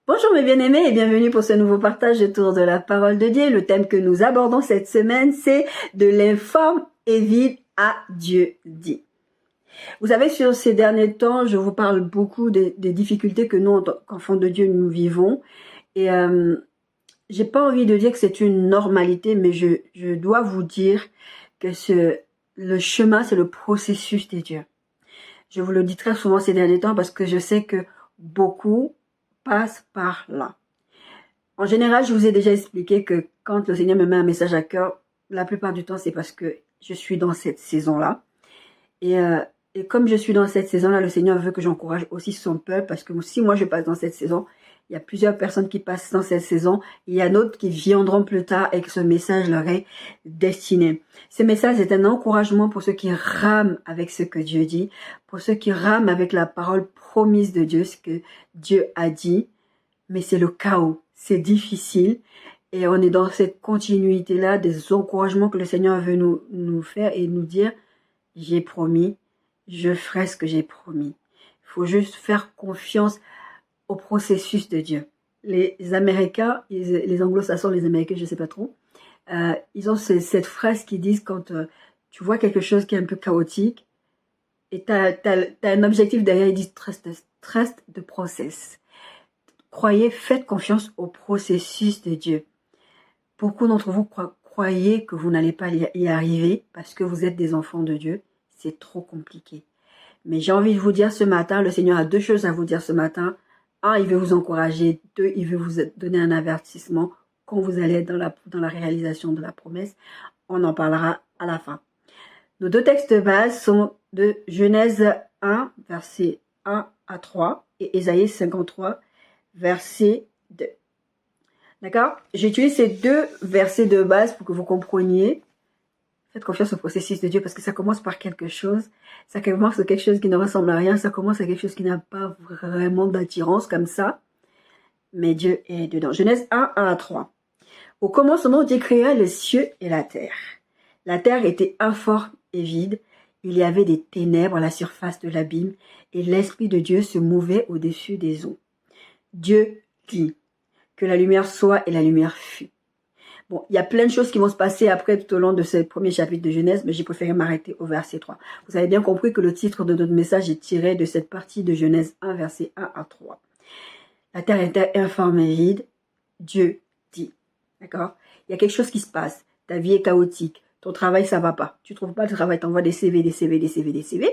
Bonjour mes bien-aimés et bienvenue pour ce nouveau partage autour de la parole de Dieu. Le thème que nous abordons cette semaine, c'est de l'informe et vide à Dieu dit. Vous savez, sur ces derniers temps, je vous parle beaucoup des difficultés que nous, en tant qu'enfants de Dieu, nous vivons. Et j'ai pas envie de dire que c'est une normalité, mais je dois vous dire que le chemin, c'est le processus de Dieu. Je vous le dis très souvent ces derniers temps parce que je sais que beaucoup passent par là. En général, je vous ai déjà expliqué que quand le Seigneur me met un message à cœur, la plupart du temps, c'est parce que je suis dans cette saison-là. Et, euh, et comme je suis dans cette saison-là, le Seigneur veut que j'encourage aussi son peuple, parce que si moi je passe dans cette saison, il y a plusieurs personnes qui passent dans cette saison, il y a d'autres qui viendront plus tard et que ce message leur est destiné. Ce message est un encouragement pour ceux qui rament avec ce que Dieu dit, pour ceux qui rament avec la parole promise de Dieu, ce que Dieu a dit, mais c'est le chaos, c'est difficile. Et on est dans cette continuité-là des encouragements que le Seigneur veut nous faire et nous dire, j'ai promis, je ferai ce que j'ai promis. Il faut juste faire confiance au processus de Dieu. Les Américains, les Anglo-Saxons, les Américains, je ne sais pas trop, ils ont cette phrase qui disent quand tu vois quelque chose qui est un peu chaotique et tu as un objectif derrière, ils disent trust the process. Croyez, faites confiance au processus de Dieu. Beaucoup d'entre vous croyez que vous n'allez pas y arriver parce que vous êtes des enfants de Dieu. C'est trop compliqué. Mais j'ai envie de vous dire ce matin, le Seigneur a deux choses à vous dire ce matin. Un, il veut vous encourager. Deux, il veut vous donner un avertissement quand vous allez être dans la réalisation de la promesse. On en parlera à la fin. Nos deux textes de base sont de Genèse 1, versets 1 à 3 et Ésaïe 53, verset 2. D'accord? J'utilise ces deux versets de base pour que vous compreniez. Faites confiance au processus de Dieu parce que ça commence par quelque chose. Ça commence par quelque chose qui ne ressemble à rien. Ça commence à quelque chose qui n'a pas vraiment d'attirance comme ça. Mais Dieu est dedans. Genèse 1, 1 à 3. Au commencement, Dieu créa les cieux et la terre. La terre était informe et vide. Il y avait des ténèbres à la surface de l'abîme et l'Esprit de Dieu se mouvait au-dessus des eaux. Dieu dit que la lumière soit et la lumière fut. Bon, il y a plein de choses qui vont se passer après tout au long de ce premier chapitre de Genèse, mais j'ai préféré m'arrêter au verset 3. Vous avez bien compris que le titre de notre message est tiré de cette partie de Genèse 1, verset 1 à 3. La terre était informe et vide. Dieu dit. D'accord? Il y a quelque chose qui se passe. Ta vie est chaotique. Ton travail, ça va pas. Tu trouves pas de travail, t'envoies des CV, des CV, des CV, des CV.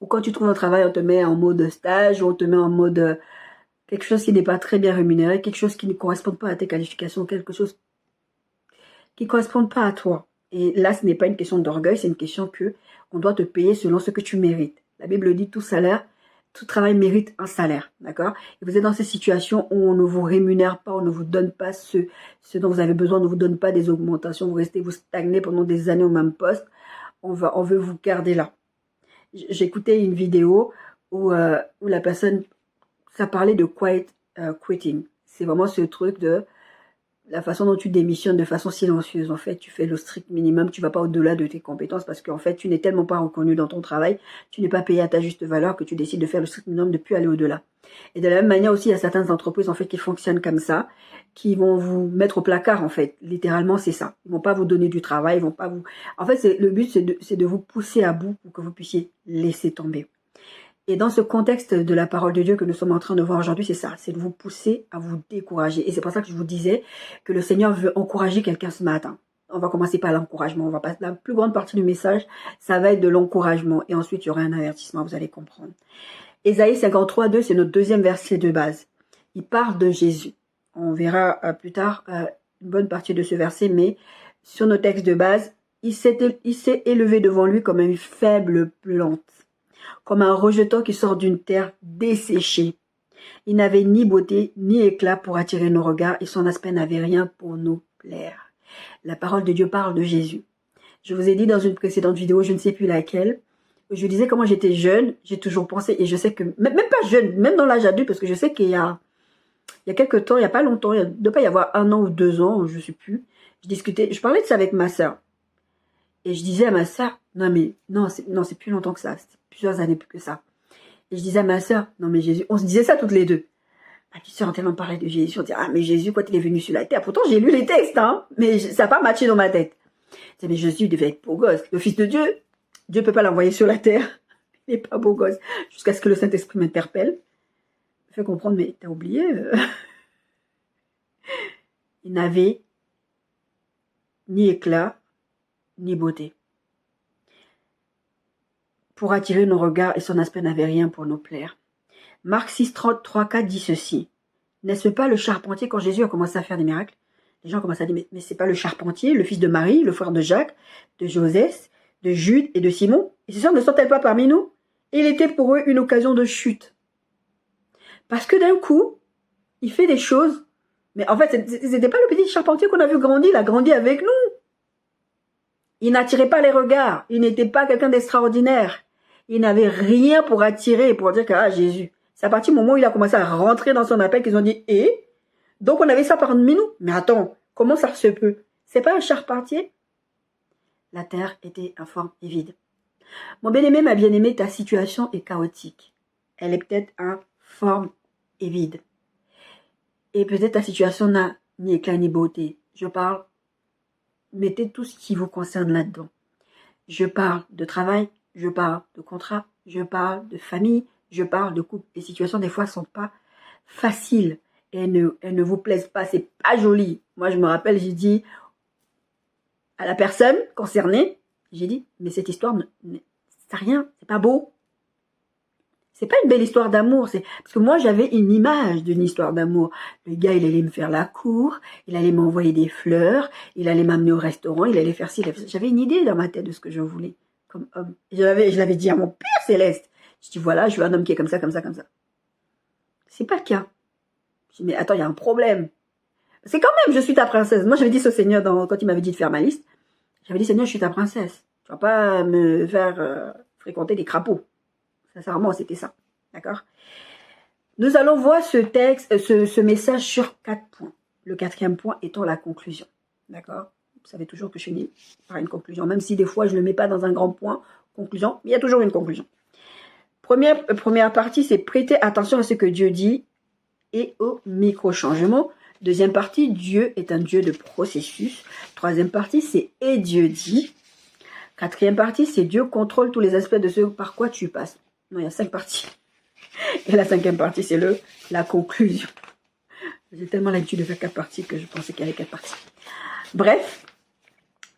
Ou quand tu trouves un travail, on te met en mode stage, ou on te met en mode quelque chose qui n'est pas très bien rémunéré, quelque chose qui ne correspond pas à tes qualifications, quelque chose qui ne correspond pas à toi. Et là, ce n'est pas une question d'orgueil, c'est une question que on doit te payer selon ce que tu mérites. La Bible dit tout salaire, tout travail mérite un salaire, d'accord? Et vous êtes dans ces situations où on ne vous rémunère pas, on ne vous donne pas ce dont vous avez besoin, on ne vous donne pas des augmentations, vous stagnez pendant des années au même poste, on veut vous garder là. J'écoutais une vidéo où la personne, ça parlait de quiet quitting. C'est vraiment ce truc de la façon dont tu démissionnes de façon silencieuse. En fait, tu fais le strict minimum, tu vas pas au-delà de tes compétences parce qu'en fait, tu n'es tellement pas reconnu dans ton travail, tu n'es pas payé à ta juste valeur que tu décides de faire le strict minimum, de plus aller au-delà. Et de la même manière aussi, il y a certaines entreprises en fait qui fonctionnent comme ça, qui vont vous mettre au placard en fait. Littéralement, c'est ça. Ils vont pas vous donner du travail, ils vont pas vous. En fait, le but c'est de vous pousser à bout pour que vous puissiez laisser tomber. Et dans ce contexte de la parole de Dieu que nous sommes en train de voir aujourd'hui, c'est ça, c'est de vous pousser à vous décourager. Et c'est pour ça que je vous disais que le Seigneur veut encourager quelqu'un ce matin. On va commencer par l'encouragement. La plus grande partie du message, ça va être de l'encouragement. Et ensuite, il y aura un avertissement, vous allez comprendre. Ésaïe 53, 2, c'est notre deuxième verset de base. Il parle de Jésus. On verra plus tard une bonne partie de ce verset, mais sur nos textes de base, il s'est élevé devant lui comme une faible plante, comme un rejeton qui sort d'une terre desséchée. Il n'avait ni beauté ni éclat pour attirer nos regards et son aspect n'avait rien pour nous plaire. La parole de Dieu parle de Jésus. Je vous ai dit dans une précédente vidéo, je ne sais plus laquelle, je disais comment j'étais jeune, j'ai toujours pensé, et je sais que, même pas jeune, même dans l'âge adulte, parce que je sais qu'il y a quelques temps, il n'y a pas longtemps, il ne doit pas y avoir 1 an ou 2 ans, je ne sais plus, je parlais de ça avec ma sœur. Et je disais à ma sœur, non, c'est plus longtemps que ça, c'est plusieurs années plus que ça. Et je disais à ma sœur, non mais Jésus, on se disait ça toutes les deux. Ma petite sœur, tellement parlé de Jésus, on dit, ah, mais Jésus, quand il est venu sur la terre, pourtant j'ai lu les textes, hein, mais ça n'a pas matché dans ma tête. Je dis, mais Jésus devait être beau gosse. Le Fils de Dieu, Dieu ne peut pas l'envoyer sur la terre. Il n'est pas beau gosse. Jusqu'à ce que le Saint-Esprit m'interpelle. Me fait comprendre, mais t'as oublié. Il n'avait ni éclat, ni beauté. Pour attirer nos regards, et son aspect n'avait rien pour nous plaire. Marc 6, 33, 4 dit ceci. N'est-ce pas le charpentier, quand Jésus a commencé à faire des miracles, les gens commencent à dire, mais c'est pas le charpentier, le fils de Marie, le frère de Jacques, de Joseph, de Jude et de Simon? Et ces sœurs ne sont-elles pas parmi nous? Et il était pour eux une occasion de chute. Parce que d'un coup, il fait des choses. Mais en fait, c'était pas le petit charpentier qu'on a vu grandir, il a grandi avec nous. Il n'attirait pas les regards. Il n'était pas quelqu'un d'extraordinaire. Il n'avait rien pour attirer, pour dire que, ah, Jésus. C'est à partir du moment où il a commencé à rentrer dans son appel qu'ils ont dit, et donc on avait ça parmi nous. Mais attends, comment ça se peut? C'est pas un charpentier? La terre était informe et vide. Mon bien-aimé, ma bien-aimée, ta situation est chaotique. Elle est peut-être informe et vide. Et peut-être ta situation n'a ni éclat ni beauté. Je parle, mettez tout ce qui vous concerne là-dedans. Je parle de travail, je parle de contrat, je parle de famille, je parle de couple. Les situations, des fois, ne sont pas faciles. Elles ne vous plaisent pas, c'est pas joli. Moi, je me rappelle, j'ai dit à la personne concernée, j'ai dit, mais cette histoire, c'est rien, c'est pas beau. C'est pas une belle histoire d'amour, c'est parce que moi j'avais une image d'une histoire d'amour. Le gars, il allait me faire la cour, il allait m'envoyer des fleurs, il allait m'amener au restaurant, il allait faire ci, j'avais une idée dans ma tête de ce que je voulais comme homme. Et je l'avais dit à mon Père Céleste. Je dis voilà, je veux un homme qui est comme ça, comme ça, comme ça. C'est pas le cas. Je dis mais attends, il y a un problème. C'est quand même, je suis ta princesse. Moi j'avais dit ce Seigneur quand il m'avait dit de faire ma liste. J'avais dit Seigneur, je suis ta princesse. Tu vas pas me faire fréquenter des crapauds. Sincèrement, c'était ça. D'accord? Nous allons voir ce texte, ce message sur 4 points. Le 4e point étant la conclusion. D'accord? Vous savez toujours que je finis par une conclusion. Même si des fois, je ne le mets pas dans un grand point, conclusion, mais il y a toujours une conclusion. Première partie, c'est prêter attention à ce que Dieu dit et au micro-changement. Deuxième partie, Dieu est un Dieu de processus. Troisième partie, c'est et Dieu dit. Quatrième partie, c'est Dieu contrôle tous les aspects de ce par quoi tu passes. Non, il y a 5 parties. Et la 5e partie, c'est la conclusion. J'ai tellement l'habitude de faire 4 parties que je pensais qu'il y avait 4 parties. Bref,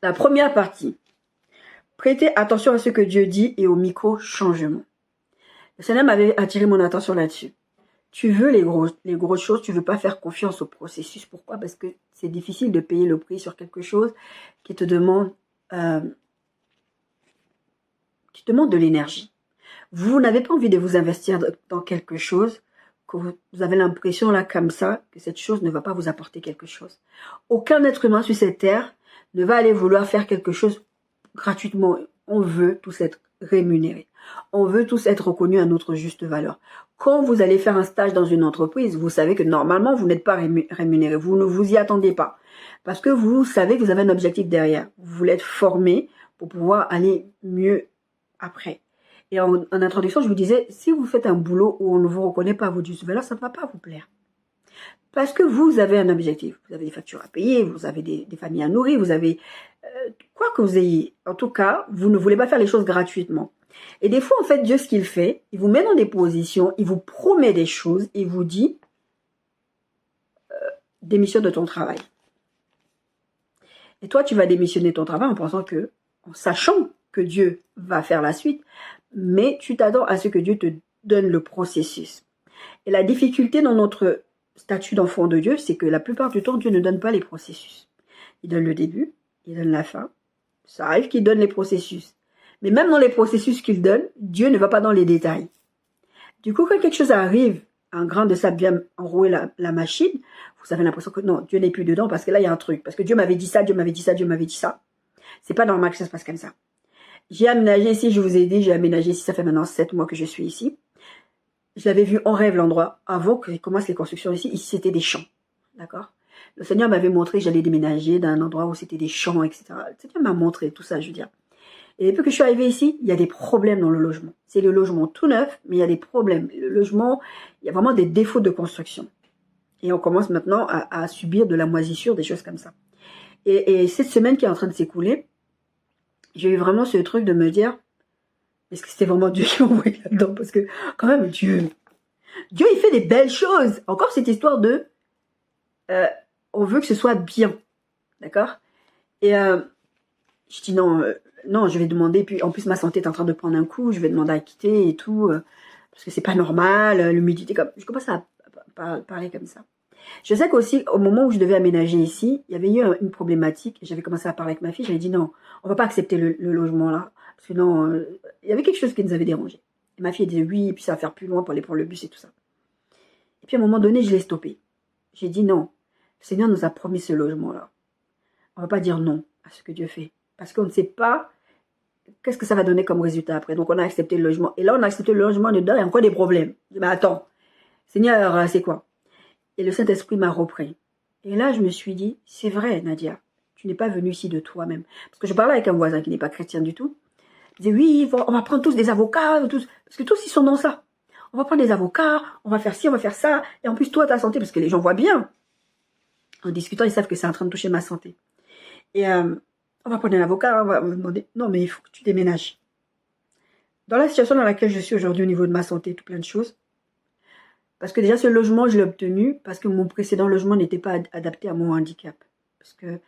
la première partie. Prêtez attention à ce que Dieu dit et au micro-changement. Le Seigneur m'avait attiré mon attention là-dessus. Tu veux les grosses choses, tu veux pas faire confiance au processus. Pourquoi? Parce que c'est difficile de payer le prix sur quelque chose qui te demande de l'énergie. Vous n'avez pas envie de vous investir dans quelque chose que vous avez l'impression là comme ça que cette chose ne va pas vous apporter quelque chose. Aucun être humain sur cette terre ne va aller vouloir faire quelque chose gratuitement. On veut tous être rémunérés. On veut tous être reconnus à notre juste valeur. Quand vous allez faire un stage dans une entreprise, vous savez que normalement vous n'êtes pas rémunéré. Vous ne vous y attendez pas. Parce que vous savez que vous avez un objectif derrière. Vous voulez être formé pour pouvoir aller mieux après. Et en introduction, je vous disais, si vous faites un boulot où on ne vous reconnaît pas à votre juste valeur, ça ne va pas vous plaire. Parce que vous avez un objectif. Vous avez des factures à payer, vous avez des familles à nourrir, vous avez quoi que vous ayez. En tout cas, vous ne voulez pas faire les choses gratuitement. Et des fois, en fait, Dieu, ce qu'il fait, il vous met dans des positions, il vous promet des choses, il vous dit démissionne de ton travail. Et toi, tu vas démissionner de ton travail en sachant que Dieu va faire la suite, mais tu t'attends à ce que Dieu te donne le processus. Et la difficulté dans notre statut d'enfant de Dieu, c'est que la plupart du temps, Dieu ne donne pas les processus. Il donne le début, il donne la fin. Ça arrive qu'il donne les processus. Mais même dans les processus qu'il donne, Dieu ne va pas dans les détails. Du coup, quand quelque chose arrive, un grain de sable vient enrouer la machine, vous avez l'impression que non, Dieu n'est plus dedans parce que là, il y a un truc. Parce que Dieu m'avait dit ça, Dieu m'avait dit ça, Dieu m'avait dit ça. C'est pas normal que ça se passe comme ça. J'ai aménagé ici, je vous ai dit, j'ai aménagé ici, ça fait maintenant 7 mois que je suis ici. Je l'avais vu en rêve l'endroit, avant que commencent les constructions ici, c'était des champs, d'accord? Le Seigneur m'avait montré que j'allais déménager d'un endroit où c'était des champs, etc. Le Seigneur m'a montré tout ça, je veux dire. Et depuis que je suis arrivée ici, il y a des problèmes dans le logement. C'est le logement tout neuf, mais il y a des problèmes. Le logement, il y a vraiment des défauts de construction. Et on commence maintenant à subir de la moisissure, des choses comme ça. Et cette semaine qui est en train de s'écouler, j'ai eu vraiment ce truc de me dire, est-ce que c'était vraiment Dieu qui m'a envoyé là-dedans? Parce que quand même, Dieu, il fait des belles choses. Encore cette histoire de, on veut que ce soit bien, d'accord? Et je dis non, non, je vais demander. Puis en plus, ma santé est en train de prendre un coup. Je vais demander à quitter et tout, parce que c'est pas normal. L'humidité, comme je commence à parler comme ça. Je sais qu'aussi, au moment où je devais aménager ici, il y avait eu une problématique. J'avais commencé à parler avec ma fille. J'avais dit non, on va pas accepter le logement là, parce que non, il y avait quelque chose qui nous avait dérangé. Et ma fille elle disait oui, et puis ça va faire plus loin pour aller prendre le bus et tout ça. Et puis à un moment donné, je l'ai stoppé. J'ai dit non, le Seigneur nous a promis ce logement là. On va pas dire non à ce que Dieu fait, parce qu'on ne sait pas qu'est-ce que ça va donner comme résultat après. Donc on a accepté le logement. Et là, on a accepté le logement, dedans, il y a encore des problèmes. Je dis, mais attends, Seigneur, c'est quoi? Et le Saint-Esprit m'a repris. Et là, je me suis dit, c'est vrai, Nadia, tu n'es pas venue ici de toi-même. Parce que je parlais avec un voisin qui n'est pas chrétien du tout. Il disait, oui, on va prendre tous des avocats, tous, parce que tous, ils sont dans ça. On va prendre des avocats, on va faire ci, on va faire ça. Et en plus, toi, ta santé, parce que les gens voient bien. En discutant, ils savent que c'est en train de toucher ma santé. Et on va prendre un avocat, on va me demander, non, mais il faut que tu déménages. Dans la situation dans laquelle je suis aujourd'hui au niveau de ma santé, tout plein de choses, parce que déjà, ce logement, je l'ai obtenu parce que mon précédent logement n'était pas adapté à mon handicap. Parce que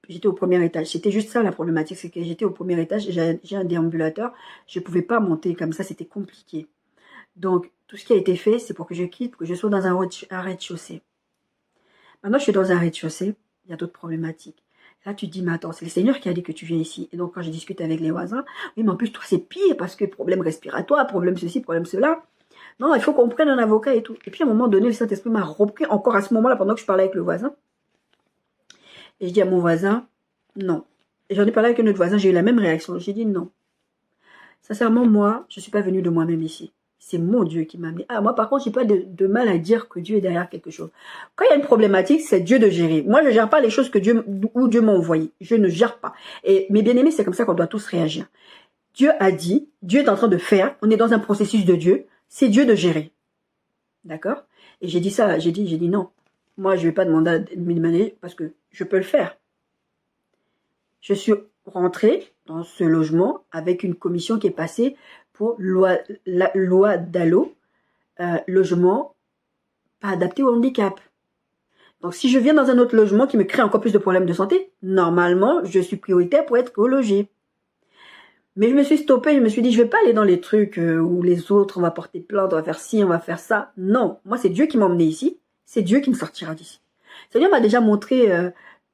j'étais au premier étage. C'était juste ça la problématique, c'est que j'étais au premier étage, j'ai un déambulateur, je ne pouvais pas monter comme ça, c'était compliqué. Donc, tout ce qui a été fait, c'est pour que je quitte, pour que je sois dans un rez-de-chaussée. Maintenant, je suis dans un rez-de-chaussée, il y a d'autres problématiques. Là, tu te dis, mais attends, c'est le Seigneur qui a dit que tu viens ici. Et donc, quand je discute avec les voisins, oui, mais en plus, toi, c'est pire parce que problème respiratoire, problème ceci, problème cela. Non, il faut qu'on prenne un avocat et tout. Et puis, à un moment donné, le Saint-Esprit m'a repris encore à ce moment-là, pendant que je parlais avec le voisin. Et je dis à mon voisin, non. Et j'en ai parlé avec un autre voisin, j'ai eu la même réaction. J'ai dit non. Sincèrement, moi, je ne suis pas venue de moi-même ici. C'est mon Dieu qui m'a mis. Ah, moi, par contre, j'ai pas de mal à dire que Dieu est derrière quelque chose. Quand il y a une problématique, c'est Dieu de gérer. Moi, je ne gère pas les choses où Dieu m'a envoyé. Je ne gère pas. Et mes bien-aimés, c'est comme ça qu'on doit tous réagir. Dieu a dit, Dieu est en train de faire, on est dans un processus de Dieu. C'est Dieu de gérer. D'accord? Et j'ai dit ça, j'ai dit non. Moi, je ne vais pas demander à demander parce que je peux le faire. Je suis rentrée dans ce logement avec une commission qui est passée pour la loi DALO, logement pas adapté au handicap. Donc, si je viens dans un autre logement qui me crée encore plus de problèmes de santé, normalement, je suis prioritaire pour être relogée. Mais je me suis stoppée, je me suis dit, je vais pas aller dans les trucs où les autres, on va porter plainte, on va faire ci, on va faire ça. Non, moi, c'est Dieu qui m'a emmené ici. C'est Dieu qui me sortira d'ici. Le Seigneur m'a déjà montré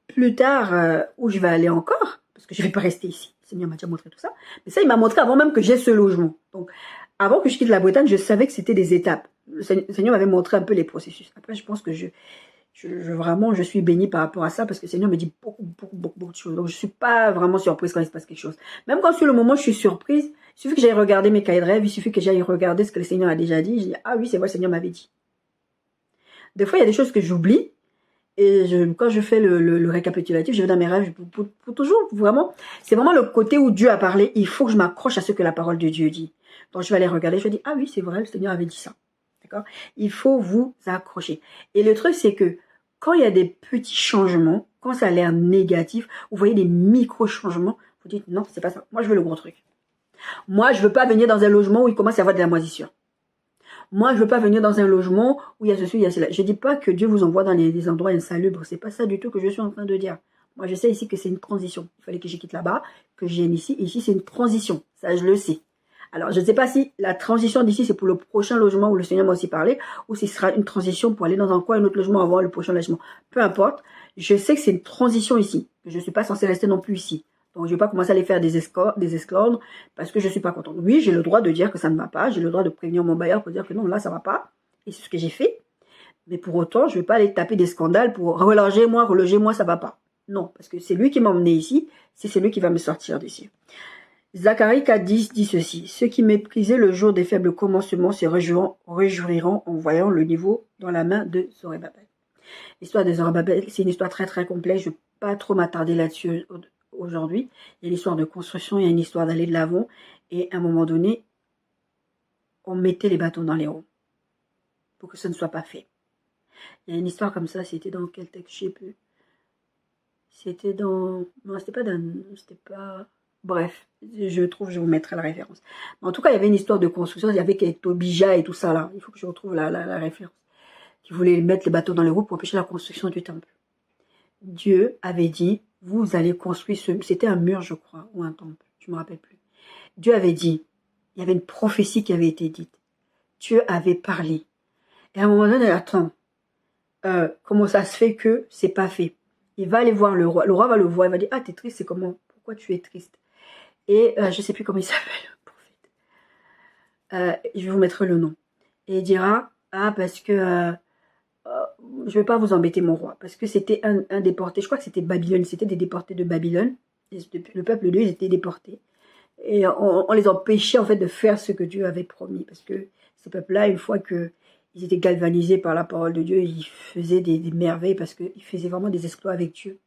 plus tard où je vais aller encore, parce que je vais pas rester ici. Le Seigneur m'a déjà montré tout ça. Mais ça, il m'a montré avant même que j'ai ce logement. Donc, avant que je quitte la Bretagne, je savais que c'était des étapes. Le Seigneur m'avait montré un peu les processus. Après, je pense que vraiment, je suis bénie par rapport à ça parce que le Seigneur me dit beaucoup de choses. Donc, je suis pas vraiment surprise quand il se passe quelque chose. Même quand sur le moment, je suis surprise, il suffit que j'aille regarder mes cahiers de rêve, il suffit que j'aille regarder ce que le Seigneur a déjà dit. Je dis, ah oui, c'est vrai, le Seigneur m'avait dit. Des fois, il y a des choses que j'oublie. Et quand je fais le récapitulatif, je vais dans mes rêves pour toujours, vraiment. C'est vraiment le côté où Dieu a parlé. Il faut que je m'accroche à ce que la parole de Dieu dit. Donc, je vais aller regarder, je vais dire, ah oui, c'est vrai, le Seigneur avait dit ça. D'accord? Il faut vous accrocher. Et le truc, c'est que quand il y a des petits changements, quand ça a l'air négatif, vous voyez des micro-changements, vous dites, non, c'est pas ça. Moi, je veux le gros truc. Moi, je veux pas venir dans un logement où il commence à y avoir de la moisissure. Moi, je veux pas venir dans un logement où il y a ceci, il y a cela. Je dis pas que Dieu vous envoie dans des endroits insalubres. C'est pas ça du tout que je suis en train de dire. Moi, je sais ici que c'est une transition. Il fallait que je quitte là-bas, que je vienne ici. Ici, c'est une transition. Ça, je le sais. Alors, je ne sais pas si la transition d'ici, c'est pour le prochain logement où le Seigneur m'a aussi parlé, ou si ce sera une transition pour aller dans un coin, un autre logement, avoir le prochain logement. Peu importe. Je sais que c'est une transition ici. Je ne suis pas censée rester non plus ici. Donc, je ne vais pas commencer à aller faire des esclandres parce que je ne suis pas contente. Oui, j'ai le droit de dire que ça ne va pas. J'ai le droit de prévenir mon bailleur pour dire que non, là, ça ne va pas. Et c'est ce que j'ai fait. Mais pour autant, je ne vais pas aller taper des scandales pour reloger moi, ça ne va pas. Non, parce que c'est lui qui m'a emmené ici. C'est lui qui va me sortir d'ici. Zacharie 4,10 dit ceci. Ceux qui méprisaient le jour des faibles commencements se réjouiront en voyant le niveau dans la main de Zorobabel. L'histoire de Zorobabel, c'est une histoire très très complexe. Je ne vais pas trop m'attarder là-dessus aujourd'hui. Il y a une histoire de construction, il y a une histoire d'aller de l'avant. Et à un moment donné, on mettait les bâtons dans les roues pour que ce ne soit pas fait. Il y a une histoire comme ça, c'était dans quel texte, je sais plus. C'était dans... Non, c'était pas dans... C'était pas... Bref, je trouve, je vous mettrai la référence. Mais en tout cas, il y avait une histoire de construction, il y avait Tobija et tout ça là. Il faut que je retrouve la référence. Qui voulait mettre les bateaux dans les roues pour empêcher la construction du temple. Dieu avait dit, vous allez construire ce... C'était un mur, je crois, ou un temple, je me rappelle plus. Dieu avait dit, il y avait une prophétie qui avait été dite. Dieu avait parlé. Et à un moment donné, attends, comment ça se fait que c'est pas fait? Il va aller voir le roi va le voir, il va dire, ah, t'es triste, c'est comment? Pourquoi tu es triste? Et je sais plus comment il s'appelle, le prophète. Je vais vous mettre le nom. Et il dira, ah, parce que je vais pas vous embêter, mon roi, parce que c'était un déporté, je crois que c'était Babylone, c'était des déportés de Babylone. Le peuple de Dieu, ils étaient déportés. Et on les empêchait en fait de faire ce que Dieu avait promis, parce que ce peuple-là, une fois que ils étaient galvanisés par la parole de Dieu, ils faisaient des merveilles, parce qu'ils faisaient vraiment des exploits avec Dieu.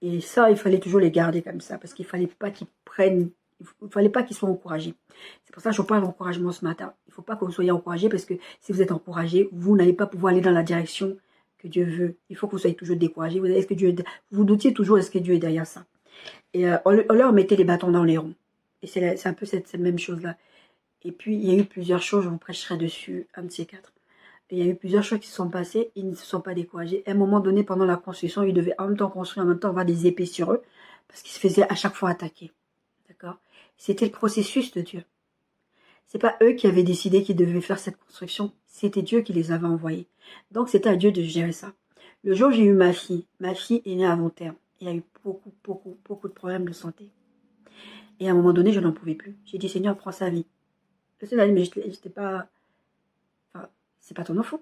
Et ça, il fallait toujours les garder comme ça, parce qu'il fallait pas qu'ils prennent, il fallait pas qu'ils soient encouragés. C'est pour ça que je parle d'encouragement ce matin. Il faut pas que vous soyez encouragés, parce que si vous êtes encouragés, vous n'allez pas pouvoir aller dans la direction que Dieu veut. Il faut que vous soyez toujours découragés. Vous doutiez toujours, est-ce que Dieu est derrière ça? Et on leur mettait les bâtons dans les ronds. Et c'est un peu cette même chose-là. Et puis, il y a eu plusieurs choses, je vous prêcherai dessus, un de ces quatre. Et il y a eu plusieurs choses qui se sont passées, ils ne se sont pas découragés. À un moment donné, pendant la construction, ils devaient en même temps construire, en même temps avoir des épées sur eux, parce qu'ils se faisaient à chaque fois attaquer. D'accord? C'était le processus de Dieu. C'est pas eux qui avaient décidé qu'ils devaient faire cette construction, c'était Dieu qui les avait envoyés. Donc, c'était à Dieu de gérer ça. Le jour où j'ai eu ma fille est née avant terme. Il y a eu beaucoup de problèmes de santé. Et à un moment donné, je n'en pouvais plus. J'ai dit, Seigneur, prends sa vie. Le Seigneur a dit, mais j'étais pas... Enfin, c'est pas ton enfant.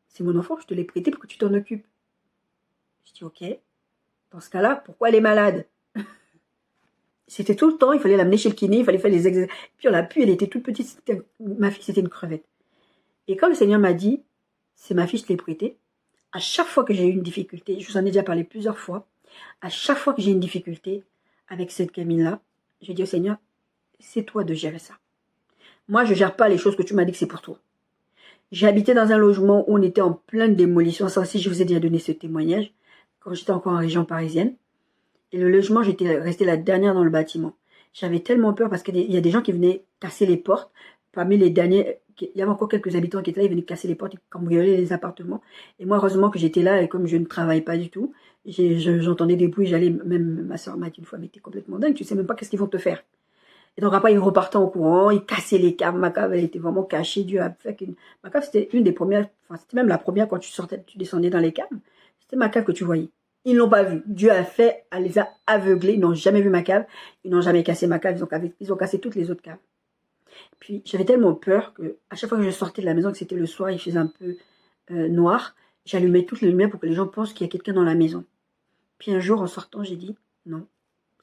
C'est mon enfant, je te l'ai prêté pour que tu t'en occupes. Je dis, ok. Dans ce cas-là, pourquoi elle est malade? C'était tout le temps, il fallait l'amener chez le kiné, il fallait faire les exercices. Puis on l'a pu, elle était toute petite. Ma fille, c'était une crevette. Et quand le Seigneur m'a dit, c'est ma fille, je te l'ai prêtée, à chaque fois que j'ai eu une difficulté, je vous en ai déjà parlé plusieurs fois, à chaque fois que j'ai une difficulté avec cette gamine-là, je dis au Seigneur, c'est toi de gérer ça. Moi, je ne gère pas les choses que tu m'as dit que c'est pour toi. J'ai habité dans un logement où on était en pleine démolition. Ça aussi, je vous ai déjà donné ce témoignage, quand j'étais encore en région parisienne. Et le logement, j'étais restée la dernière dans le bâtiment. J'avais tellement peur parce qu'il y a des gens qui venaient casser les portes. Parmi les derniers, il y avait encore quelques habitants qui étaient là, ils venaient casser les portes, ils cambriolaient les appartements. Et moi, heureusement que j'étais là, et comme je ne travaille pas du tout, j'entendais des bruits, même ma soeur m'a dit une fois, mais t'es complètement dingue, tu sais même pas qu'est-ce qu'ils vont te faire. Et donc après, ils repartaient au courant, ils cassaient les caves. Ma cave, elle était vraiment cachée. Dieu a fait qu'une... Ma cave, c'était une des premières, enfin, c'était même la première quand tu descendais dans les caves. C'était ma cave que tu voyais. Ils ne l'ont pas vue. Dieu a fait, elle les a aveuglés. Ils n'ont jamais vu ma cave. Ils n'ont jamais cassé ma cave. Ils ont cassé toutes les autres caves. Puis, j'avais tellement peur que, à chaque fois que je sortais de la maison, que c'était le soir, il faisait un peu noir, j'allumais toutes les lumières pour que les gens pensent qu'il y a quelqu'un dans la maison. Puis un jour, en sortant, j'ai dit, non.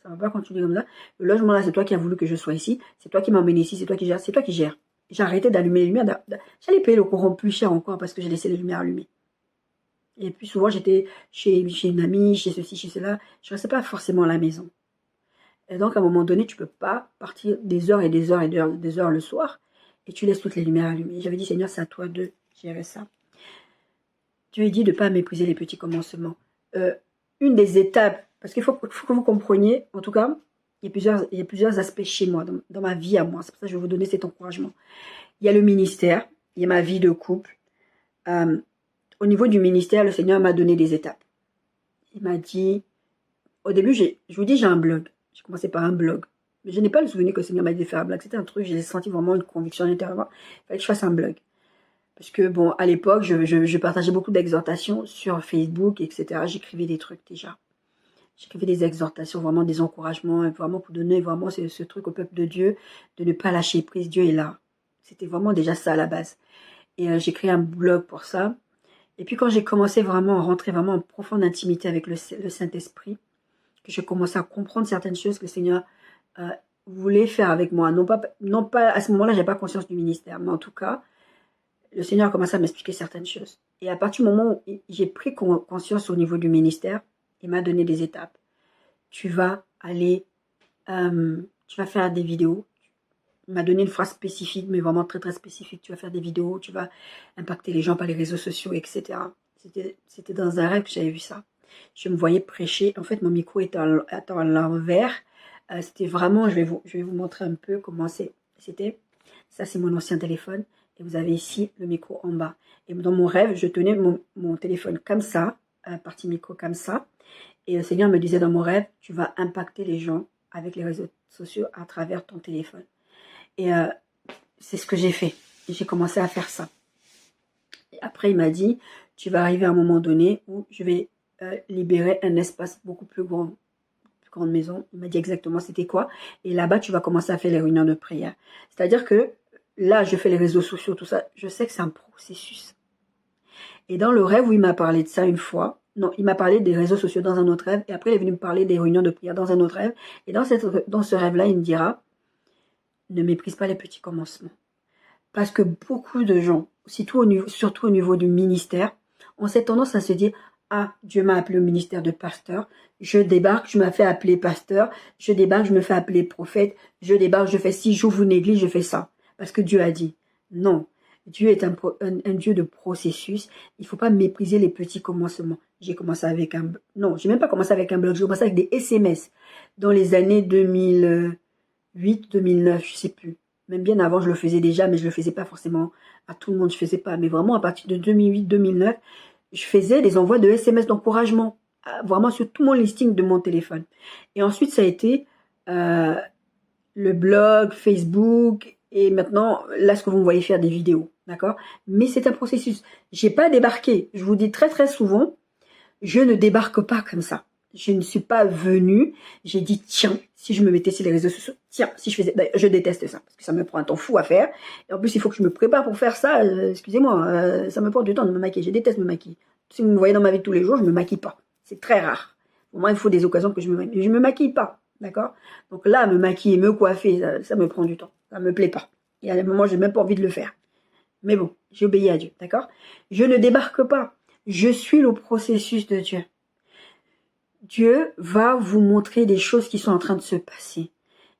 Ça ne va pas continuer comme ça. Le logement là, c'est toi qui as voulu que je sois ici. C'est toi qui m'emmènes ici. C'est toi qui gères. C'est toi qui gères. J'ai arrêté d'allumer les lumières. J'allais payer le courant plus cher encore parce que j'ai laissé les lumières allumées. Et puis souvent, j'étais chez une amie, chez ceci, chez cela. Je ne restais pas forcément à la maison. Et donc, à un moment donné, tu ne peux pas partir des heures et des heures et des heures le soir et tu laisses toutes les lumières allumées. J'avais dit, Seigneur, c'est à toi de gérer ça. Dieu dit de ne pas mépriser les petits commencements. Une des étapes, parce qu'il faut que vous compreniez, en tout cas, il y a plusieurs aspects chez moi, dans ma vie à moi. C'est pour ça que je vais vous donner cet encouragement. Il y a le ministère, il y a ma vie de couple. Au niveau du ministère, le Seigneur m'a donné des étapes. Il m'a dit, au début, je vous dis, j'ai un blog. J'ai commencé par un blog. Mais je n'ai pas le souvenir que le Seigneur m'a dit de faire un blog. C'était un truc, j'ai senti vraiment une conviction intérieurement. Il fallait que je fasse un blog. Parce que, bon, à l'époque, je partageais beaucoup d'exhortations sur Facebook, etc. J'écrivais des trucs déjà. J'écrivais des exhortations, vraiment des encouragements, vraiment pour donner vraiment ce truc au peuple de Dieu, de ne pas lâcher prise. Dieu est là. C'était vraiment déjà ça à la base. Et j'ai créé un blog pour ça. Et puis quand j'ai commencé vraiment à rentrer vraiment en profonde intimité avec le Saint-Esprit, que j'ai commencé à comprendre certaines choses que le Seigneur voulait faire avec moi. Non pas à ce moment-là, j'avais pas conscience du ministère, mais en tout cas, le Seigneur a commencé à m'expliquer certaines choses. Et à partir du moment où j'ai pris conscience au niveau du ministère, il m'a donné des étapes. Tu vas aller, tu vas faire des vidéos. Il m'a donné une phrase spécifique, mais vraiment très très spécifique. Tu vas faire des vidéos, tu vas impacter les gens par les réseaux sociaux, etc. C'était dans un rêve que j'avais vu ça. Je me voyais prêcher. En fait, mon micro était à l'envers. C'était vraiment, je vais vous montrer un peu comment c'était. Ça, c'est mon ancien téléphone. Et vous avez ici le micro en bas. Et dans mon rêve, je tenais mon téléphone comme ça, partie micro comme ça. Et le Seigneur me disait dans mon rêve, tu vas impacter les gens avec les réseaux sociaux à travers ton téléphone. Et c'est ce que j'ai fait. J'ai commencé à faire ça. Et après, il m'a dit, tu vas arriver à un moment donné où je vais libérer un espace beaucoup plus grand, plus grande maison. Il m'a dit exactement c'était quoi. Et là-bas, tu vas commencer à faire les réunions de prière. C'est-à-dire que là, je fais les réseaux sociaux, tout ça. Je sais que c'est un processus. Et dans le rêve où il m'a parlé de ça une fois, non, il m'a parlé des réseaux sociaux dans un autre rêve. Et après, il est venu me parler des réunions de prière dans un autre rêve. Et dans ce rêve-là, il me dira, ne méprise pas les petits commencements. Parce que beaucoup de gens, surtout au niveau du ministère, ont cette tendance à se dire, ah, Dieu m'a appelé au ministère de pasteur, je débarque, je me fais appeler pasteur, je débarque, je me fais appeler prophète, je débarque, je fais ci, j'ouvre une église, je fais ça. Parce que Dieu a dit. Non, Dieu est un Dieu de processus. Il ne faut pas mépriser les petits commencements. J'ai commencé avec non, j'ai même pas commencé avec un blog, j'ai commencé avec des SMS dans les années 2008, 2009, je sais plus. Même bien avant, je le faisais déjà, mais je le faisais pas forcément à tout le monde, je faisais pas. Mais vraiment, à partir de 2008-2009, je faisais des envois de SMS d'encouragement, vraiment sur tout mon listing de mon téléphone. Et ensuite, ça a été le blog, Facebook, et maintenant, là, ce que vous me voyez faire des vidéos, d'accord? Mais c'est un processus. J'ai pas débarqué. Je vous dis très, très souvent, je ne débarque pas comme ça. Je ne suis pas venue, j'ai dit, tiens, si je me mettais sur les réseaux sociaux, tiens, si je faisais, je déteste ça, parce que ça me prend un temps fou à faire, et en plus, il faut que je me prépare pour faire ça, excusez-moi, ça me prend du temps de me maquiller, je déteste me maquiller. Si vous me voyez dans ma vie de tous les jours, je me maquille pas, c'est très rare. Pour moi, il faut des occasions que je me maquille, je me maquille pas, d'accord? Donc là, me maquiller, me coiffer, ça me prend du temps, ça me plaît pas. Et à un moment, j'ai même pas envie de le faire. Mais bon, j'ai obéi à Dieu, d'accord? Je ne débarque pas, je suis le processus de Dieu. Dieu va vous montrer des choses qui sont en train de se passer.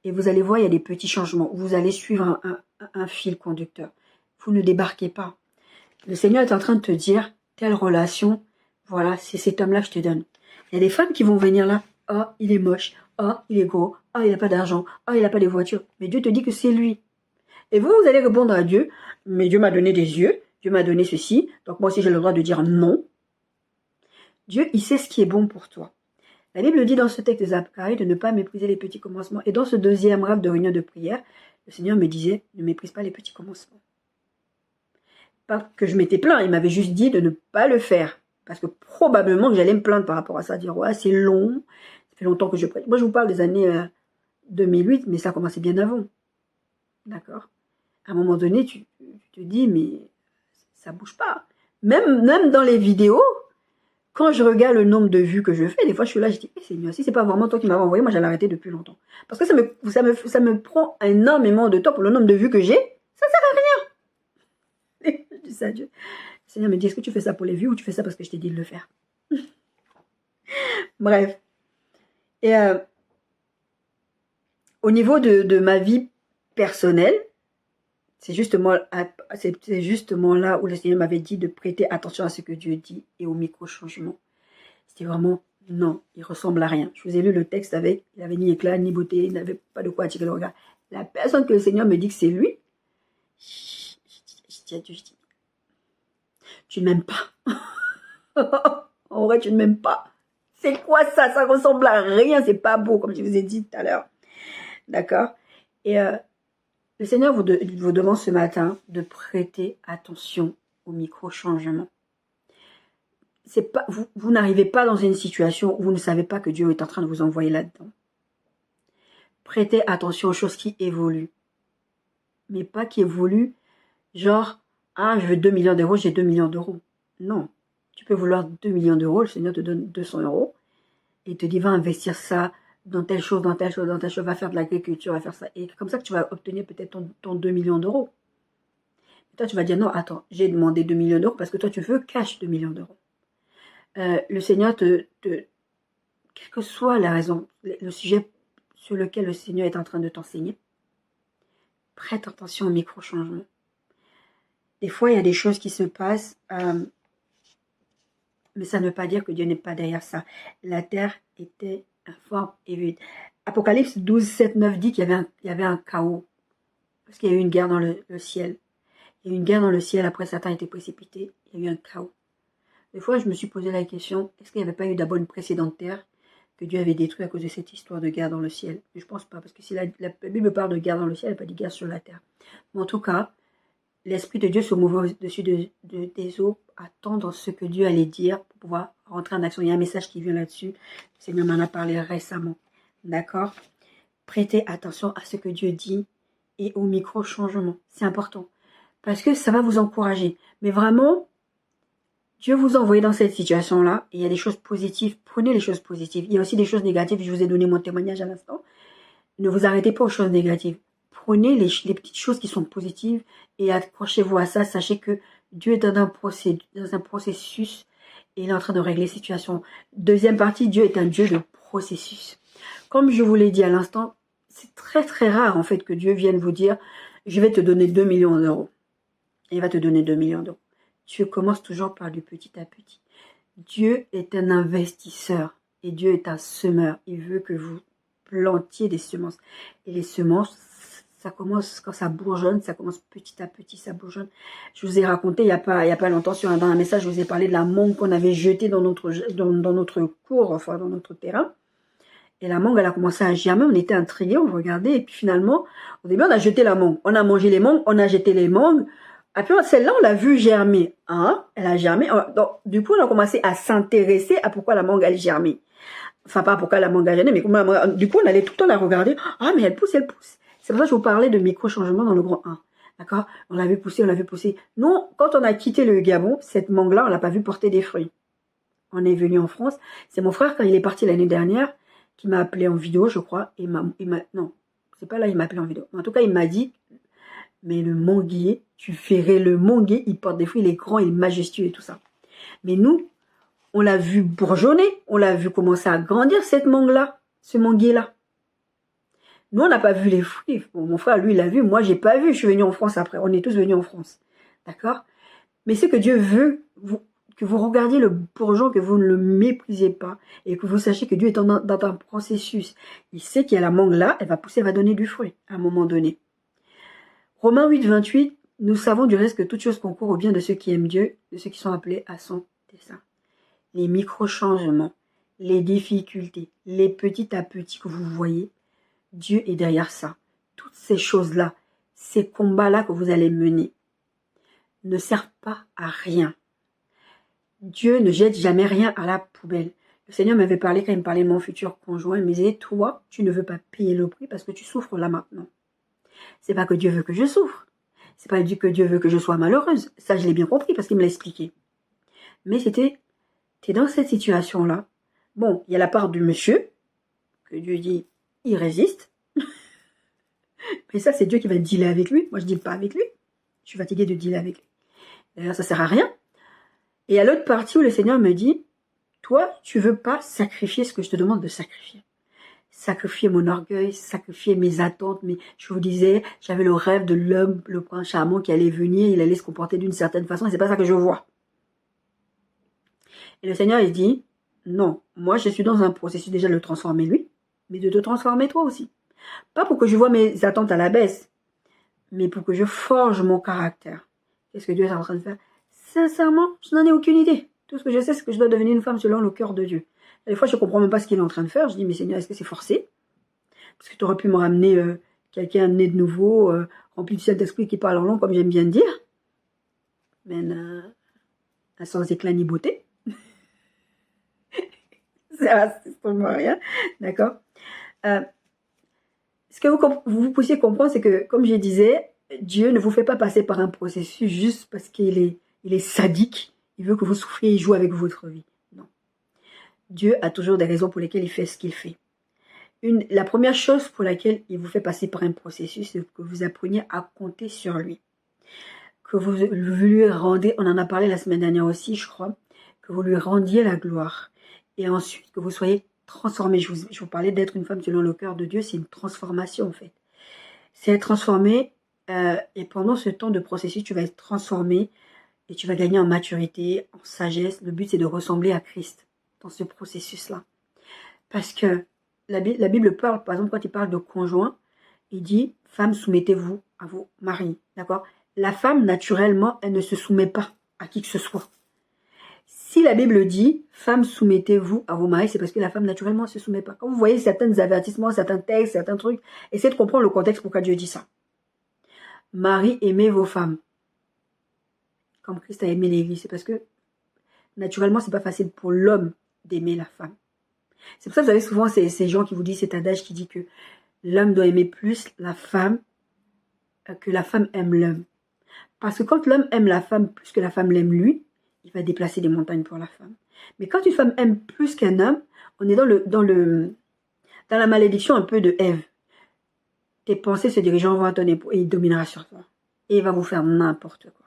Et vous allez voir, il y a des petits changements. Vous allez suivre un fil conducteur. Vous ne débarquez pas. Le Seigneur est en train de te dire, telle relation, voilà, c'est cet homme-là que je te donne. Il y a des femmes qui vont venir là. Ah, il est moche. Ah, il est gros. Ah, il n'a pas d'argent. Ah, il n'a pas de voiture. Mais Dieu te dit que c'est lui. Et vous allez répondre à Dieu, mais Dieu m'a donné des yeux. Dieu m'a donné ceci. Donc moi aussi, j'ai le droit de dire non. Dieu, il sait ce qui est bon pour toi. La Bible dit dans ce texte de Zacharie de ne pas mépriser les petits commencements. Et dans ce deuxième rêve de réunion de prière, le Seigneur me disait, ne méprise pas les petits commencements. Pas que je m'étais plaint, il m'avait juste dit de ne pas le faire. Parce que probablement que j'allais me plaindre par rapport à ça, dire, ouais, c'est long, ça fait longtemps que je prie. Moi, je vous parle des années 2008, mais ça a commencé bien avant. D'accord? À un moment donné, tu te dis, mais ça bouge pas. Même dans les vidéos, quand je regarde le nombre de vues que je fais, des fois je suis là, je dis, Seigneur, si c'est pas vraiment toi qui m'avais envoyé, moi j'allais arrêter depuis longtemps. Parce que ça me prend énormément de temps pour le nombre de vues que j'ai, ça sert à rien. Je dis ça à Dieu. Le Seigneur me dit, est-ce que tu fais ça pour les vues ou tu fais ça parce que je t'ai dit de le faire? Bref. Et au niveau de ma vie personnelle, c'est justement là où le Seigneur m'avait dit de prêter attention à ce que Dieu dit et au micro-changement. C'était vraiment, non, il ressemble à rien. Je vous ai lu le texte avec, il n'avait ni éclat, ni beauté, il n'avait pas de quoi attirer le regard. La personne que le Seigneur me dit que c'est lui, je dis à Dieu, je dis, tu ne m'aimes pas. En vrai, tu ne m'aimes pas. C'est quoi ça? Ça ressemble à rien, c'est pas beau, comme je vous ai dit tout à l'heure. D'accord? Et le Seigneur vous demande ce matin de prêter attention au micro-changement. Vous n'arrivez pas dans une situation où vous ne savez pas que Dieu est en train de vous envoyer là-dedans. Prêtez attention aux choses qui évoluent. Mais pas qui évoluent, genre, ah, je veux 2 millions d'euros, j'ai 2 millions d'euros. Non. Tu peux vouloir 2 millions d'euros, le Seigneur te donne 200 euros et te dit, va investir ça dans telle chose, dans telle chose, dans telle chose, va faire de l'agriculture, va faire ça. Et comme ça que tu vas obtenir peut-être ton 2 millions d'euros. Toi, tu vas dire, non, attends, j'ai demandé 2 millions d'euros parce que toi, tu veux cash 2 millions d'euros. Le Seigneur quelle que soit la raison, le sujet sur lequel le Seigneur est en train de t'enseigner, prête attention au micro-changement. Des fois, il y a des choses qui se passent Mais ça ne veut pas dire que Dieu n'est pas derrière ça. La terre était informe et vide. Apocalypse 12, 7, 9 dit qu'il y avait un chaos. Parce qu'il y a eu une guerre dans le ciel. Il y a eu une guerre dans le ciel, après Satan a été précipité. Il y a eu un chaos. Des fois, je me suis posé la question, est-ce qu'il n'y avait pas eu d'abord une précédente terre que Dieu avait détruite à cause de cette histoire de guerre dans le ciel? Mais je pense pas, parce que si la Bible parle de guerre dans le ciel, elle n'a pas dit guerre sur la terre. Mais en tout cas, l'Esprit de Dieu se mouvait au-dessus des eaux, attendre ce que Dieu allait dire pour pouvoir rentrer en action. Il y a un message qui vient là-dessus. Le Seigneur m'en a parlé récemment. D'accord? Prêtez attention à ce que Dieu dit et au micro-changement. C'est important. Parce que ça va vous encourager. Mais vraiment, Dieu vous a envoyé dans cette situation-là. Il y a des choses positives. Prenez les choses positives. Il y a aussi des choses négatives. Je vous ai donné mon témoignage à l'instant. Ne vous arrêtez pas aux choses négatives. Prenez les petites choses qui sont positives et accrochez-vous à ça. Sachez que Dieu est dans un processus et il est en train de régler les situations. Deuxième partie, Dieu est un Dieu de processus. Comme je vous l'ai dit à l'instant, c'est très très rare en fait que Dieu vienne vous dire « Je vais te donner 2 millions d'euros ». Il va te donner 2 millions d'euros. Dieu commence toujours par du petit à petit. Dieu est un investisseur et Dieu est un semeur. Il veut que vous plantiez des semences. Et les semences, ça commence quand ça bourgeonne, ça commence petit à petit, ça bourgeonne. Je vous ai raconté il y a pas longtemps dans un message, je vous ai parlé de la mangue qu'on avait jetée dans notre cour, enfin dans notre terrain. Et la mangue, elle a commencé à germer, on était intrigués, on regardait, et puis finalement, au début, on a jeté la mangue. On a mangé les mangues, on a jeté les mangues. Après, celle-là, on l'a vue germer. Hein? Elle a germé. Donc, du coup, on a commencé à s'intéresser à pourquoi la mangue, elle germait. Enfin, pas pourquoi la mangue a germé, mais du coup, on allait tout le temps la regarder. Ah, mais elle pousse, elle pousse. C'est pour ça que je vous parlais de micro-changements dans le grand 1. D'accord? On l'avait poussé, on l'avait poussé. Non, quand on a quitté le Gabon, cette mangue-là, on l'a pas vue porter des fruits. On est venu en France. C'est mon frère, quand il est parti l'année dernière, qui m'a appelé en vidéo, je crois. Non, c'est pas là, il m'a appelé en vidéo. En tout cas, il m'a dit, mais le manguier, tu verrais le manguier, il porte des fruits, il est grand, il est majestueux et tout ça. Mais nous, on l'a vu bourgeonner, on l'a vu commencer à grandir, cette mangue-là, ce manguier-là. Nous, on n'a pas vu les fruits. Bon, mon frère, lui, il l'a vu. Moi, j'ai pas vu. Je suis venue en France après. On est tous venus en France. D'accord? Mais c'est que Dieu veut que vous regardiez le bourgeon, que vous ne le méprisez pas et que vous sachiez que Dieu est dans un processus. Il sait qu'il y a la mangue là, elle va pousser, elle va donner du fruit à un moment donné. Romains 8, 28, nous savons du reste que toute chose concourt au bien de ceux qui aiment Dieu, de ceux qui sont appelés à son dessein. Les micro-changements, les difficultés, les petits à petits que vous voyez, Dieu est derrière ça. Toutes ces choses-là, ces combats-là que vous allez mener, ne servent pas à rien. Dieu ne jette jamais rien à la poubelle. Le Seigneur m'avait parlé quand il me parlait de mon futur conjoint. Il me disait, toi, tu ne veux pas payer le prix parce que tu souffres là maintenant. C'est pas que Dieu veut que je souffre. C'est pas que Dieu veut que je sois malheureuse. Ça, je l'ai bien compris parce qu'il me l'a expliqué. Mais t'es dans cette situation-là. Bon, il y a la part du monsieur, que Dieu dit, il résiste. Mais ça, c'est Dieu qui va dealer avec lui. Moi, je ne deal pas avec lui. Je suis fatiguée de dealer avec lui. D'ailleurs, ça sert à rien. Et à l'autre partie où le Seigneur me dit, toi, tu veux pas sacrifier ce que je te demande de sacrifier. Sacrifier mon orgueil, sacrifier mes attentes. Mais je vous disais, j'avais le rêve de l'homme, le prince charmant qui allait venir, il allait se comporter d'une certaine façon, et c'est pas ça que je vois. Et le Seigneur, il dit, non, moi, je suis dans un processus déjà de le transformer lui, mais de te transformer toi aussi. Pas pour que je vois mes attentes à la baisse, mais pour que je forge mon caractère. Qu'est-ce que Dieu est en train de faire? Sincèrement, je n'en ai aucune idée. Tout ce que je sais, c'est que je dois devenir une femme selon le cœur de Dieu. Des fois, je ne comprends même pas ce qu'il est en train de faire. Je dis, mais Seigneur, est-ce que c'est forcé? Parce que tu aurais pu me ramener quelqu'un né de nouveau, rempli du Saint-Esprit qui parle en langue, comme j'aime bien dire. Mais sans éclat ni beauté. Ça, c'est pour moi rien. D'accord? Ce que vous puissiez comprendre, c'est que, comme je disais, Dieu ne vous fait pas passer par un processus juste parce qu'il est sadique. Il veut que vous souffriez et joue avec votre vie. Non. Dieu a toujours des raisons pour lesquelles il fait ce qu'il fait. La première chose pour laquelle il vous fait passer par un processus, c'est que vous appreniez à compter sur lui. Que vous lui rendiez, on en a parlé la semaine dernière aussi, je crois, que vous lui rendiez la gloire. Et ensuite, que vous soyez transformé. Je vous parlais d'être une femme selon le cœur de Dieu, c'est une transformation en fait. C'est être transformé et pendant ce temps de processus, tu vas être transformé et tu vas gagner en maturité, en sagesse. Le but, c'est de ressembler à Christ dans ce processus-là. Parce que la Bible parle, par exemple, quand il parle de conjoint, il dit, femmes, soumettez-vous à vos maris, d'accord? La femme, naturellement, elle ne se soumet pas à qui que ce soit. Si la Bible dit, femmes, soumettez-vous à vos maris, c'est parce que la femme, naturellement, ne se soumet pas. Quand vous voyez certains avertissements, certains textes, certains trucs, essayez de comprendre le contexte pourquoi Dieu dit ça. Marie, aimez vos femmes. Comme Christ a aimé l'Église. C'est parce que, naturellement, c'est pas facile pour l'homme d'aimer la femme. C'est pour ça que vous avez souvent ces gens qui vous disent cet adage qui dit que l'homme doit aimer plus la femme que la femme aime l'homme. Parce que quand l'homme aime la femme plus que la femme l'aime lui, il va déplacer des montagnes pour la femme. Mais quand une femme aime plus qu'un homme, on est dans la malédiction un peu de Ève. Tes pensées se dirigeront vers ton époux et il dominera sur toi. Et il va vous faire n'importe quoi.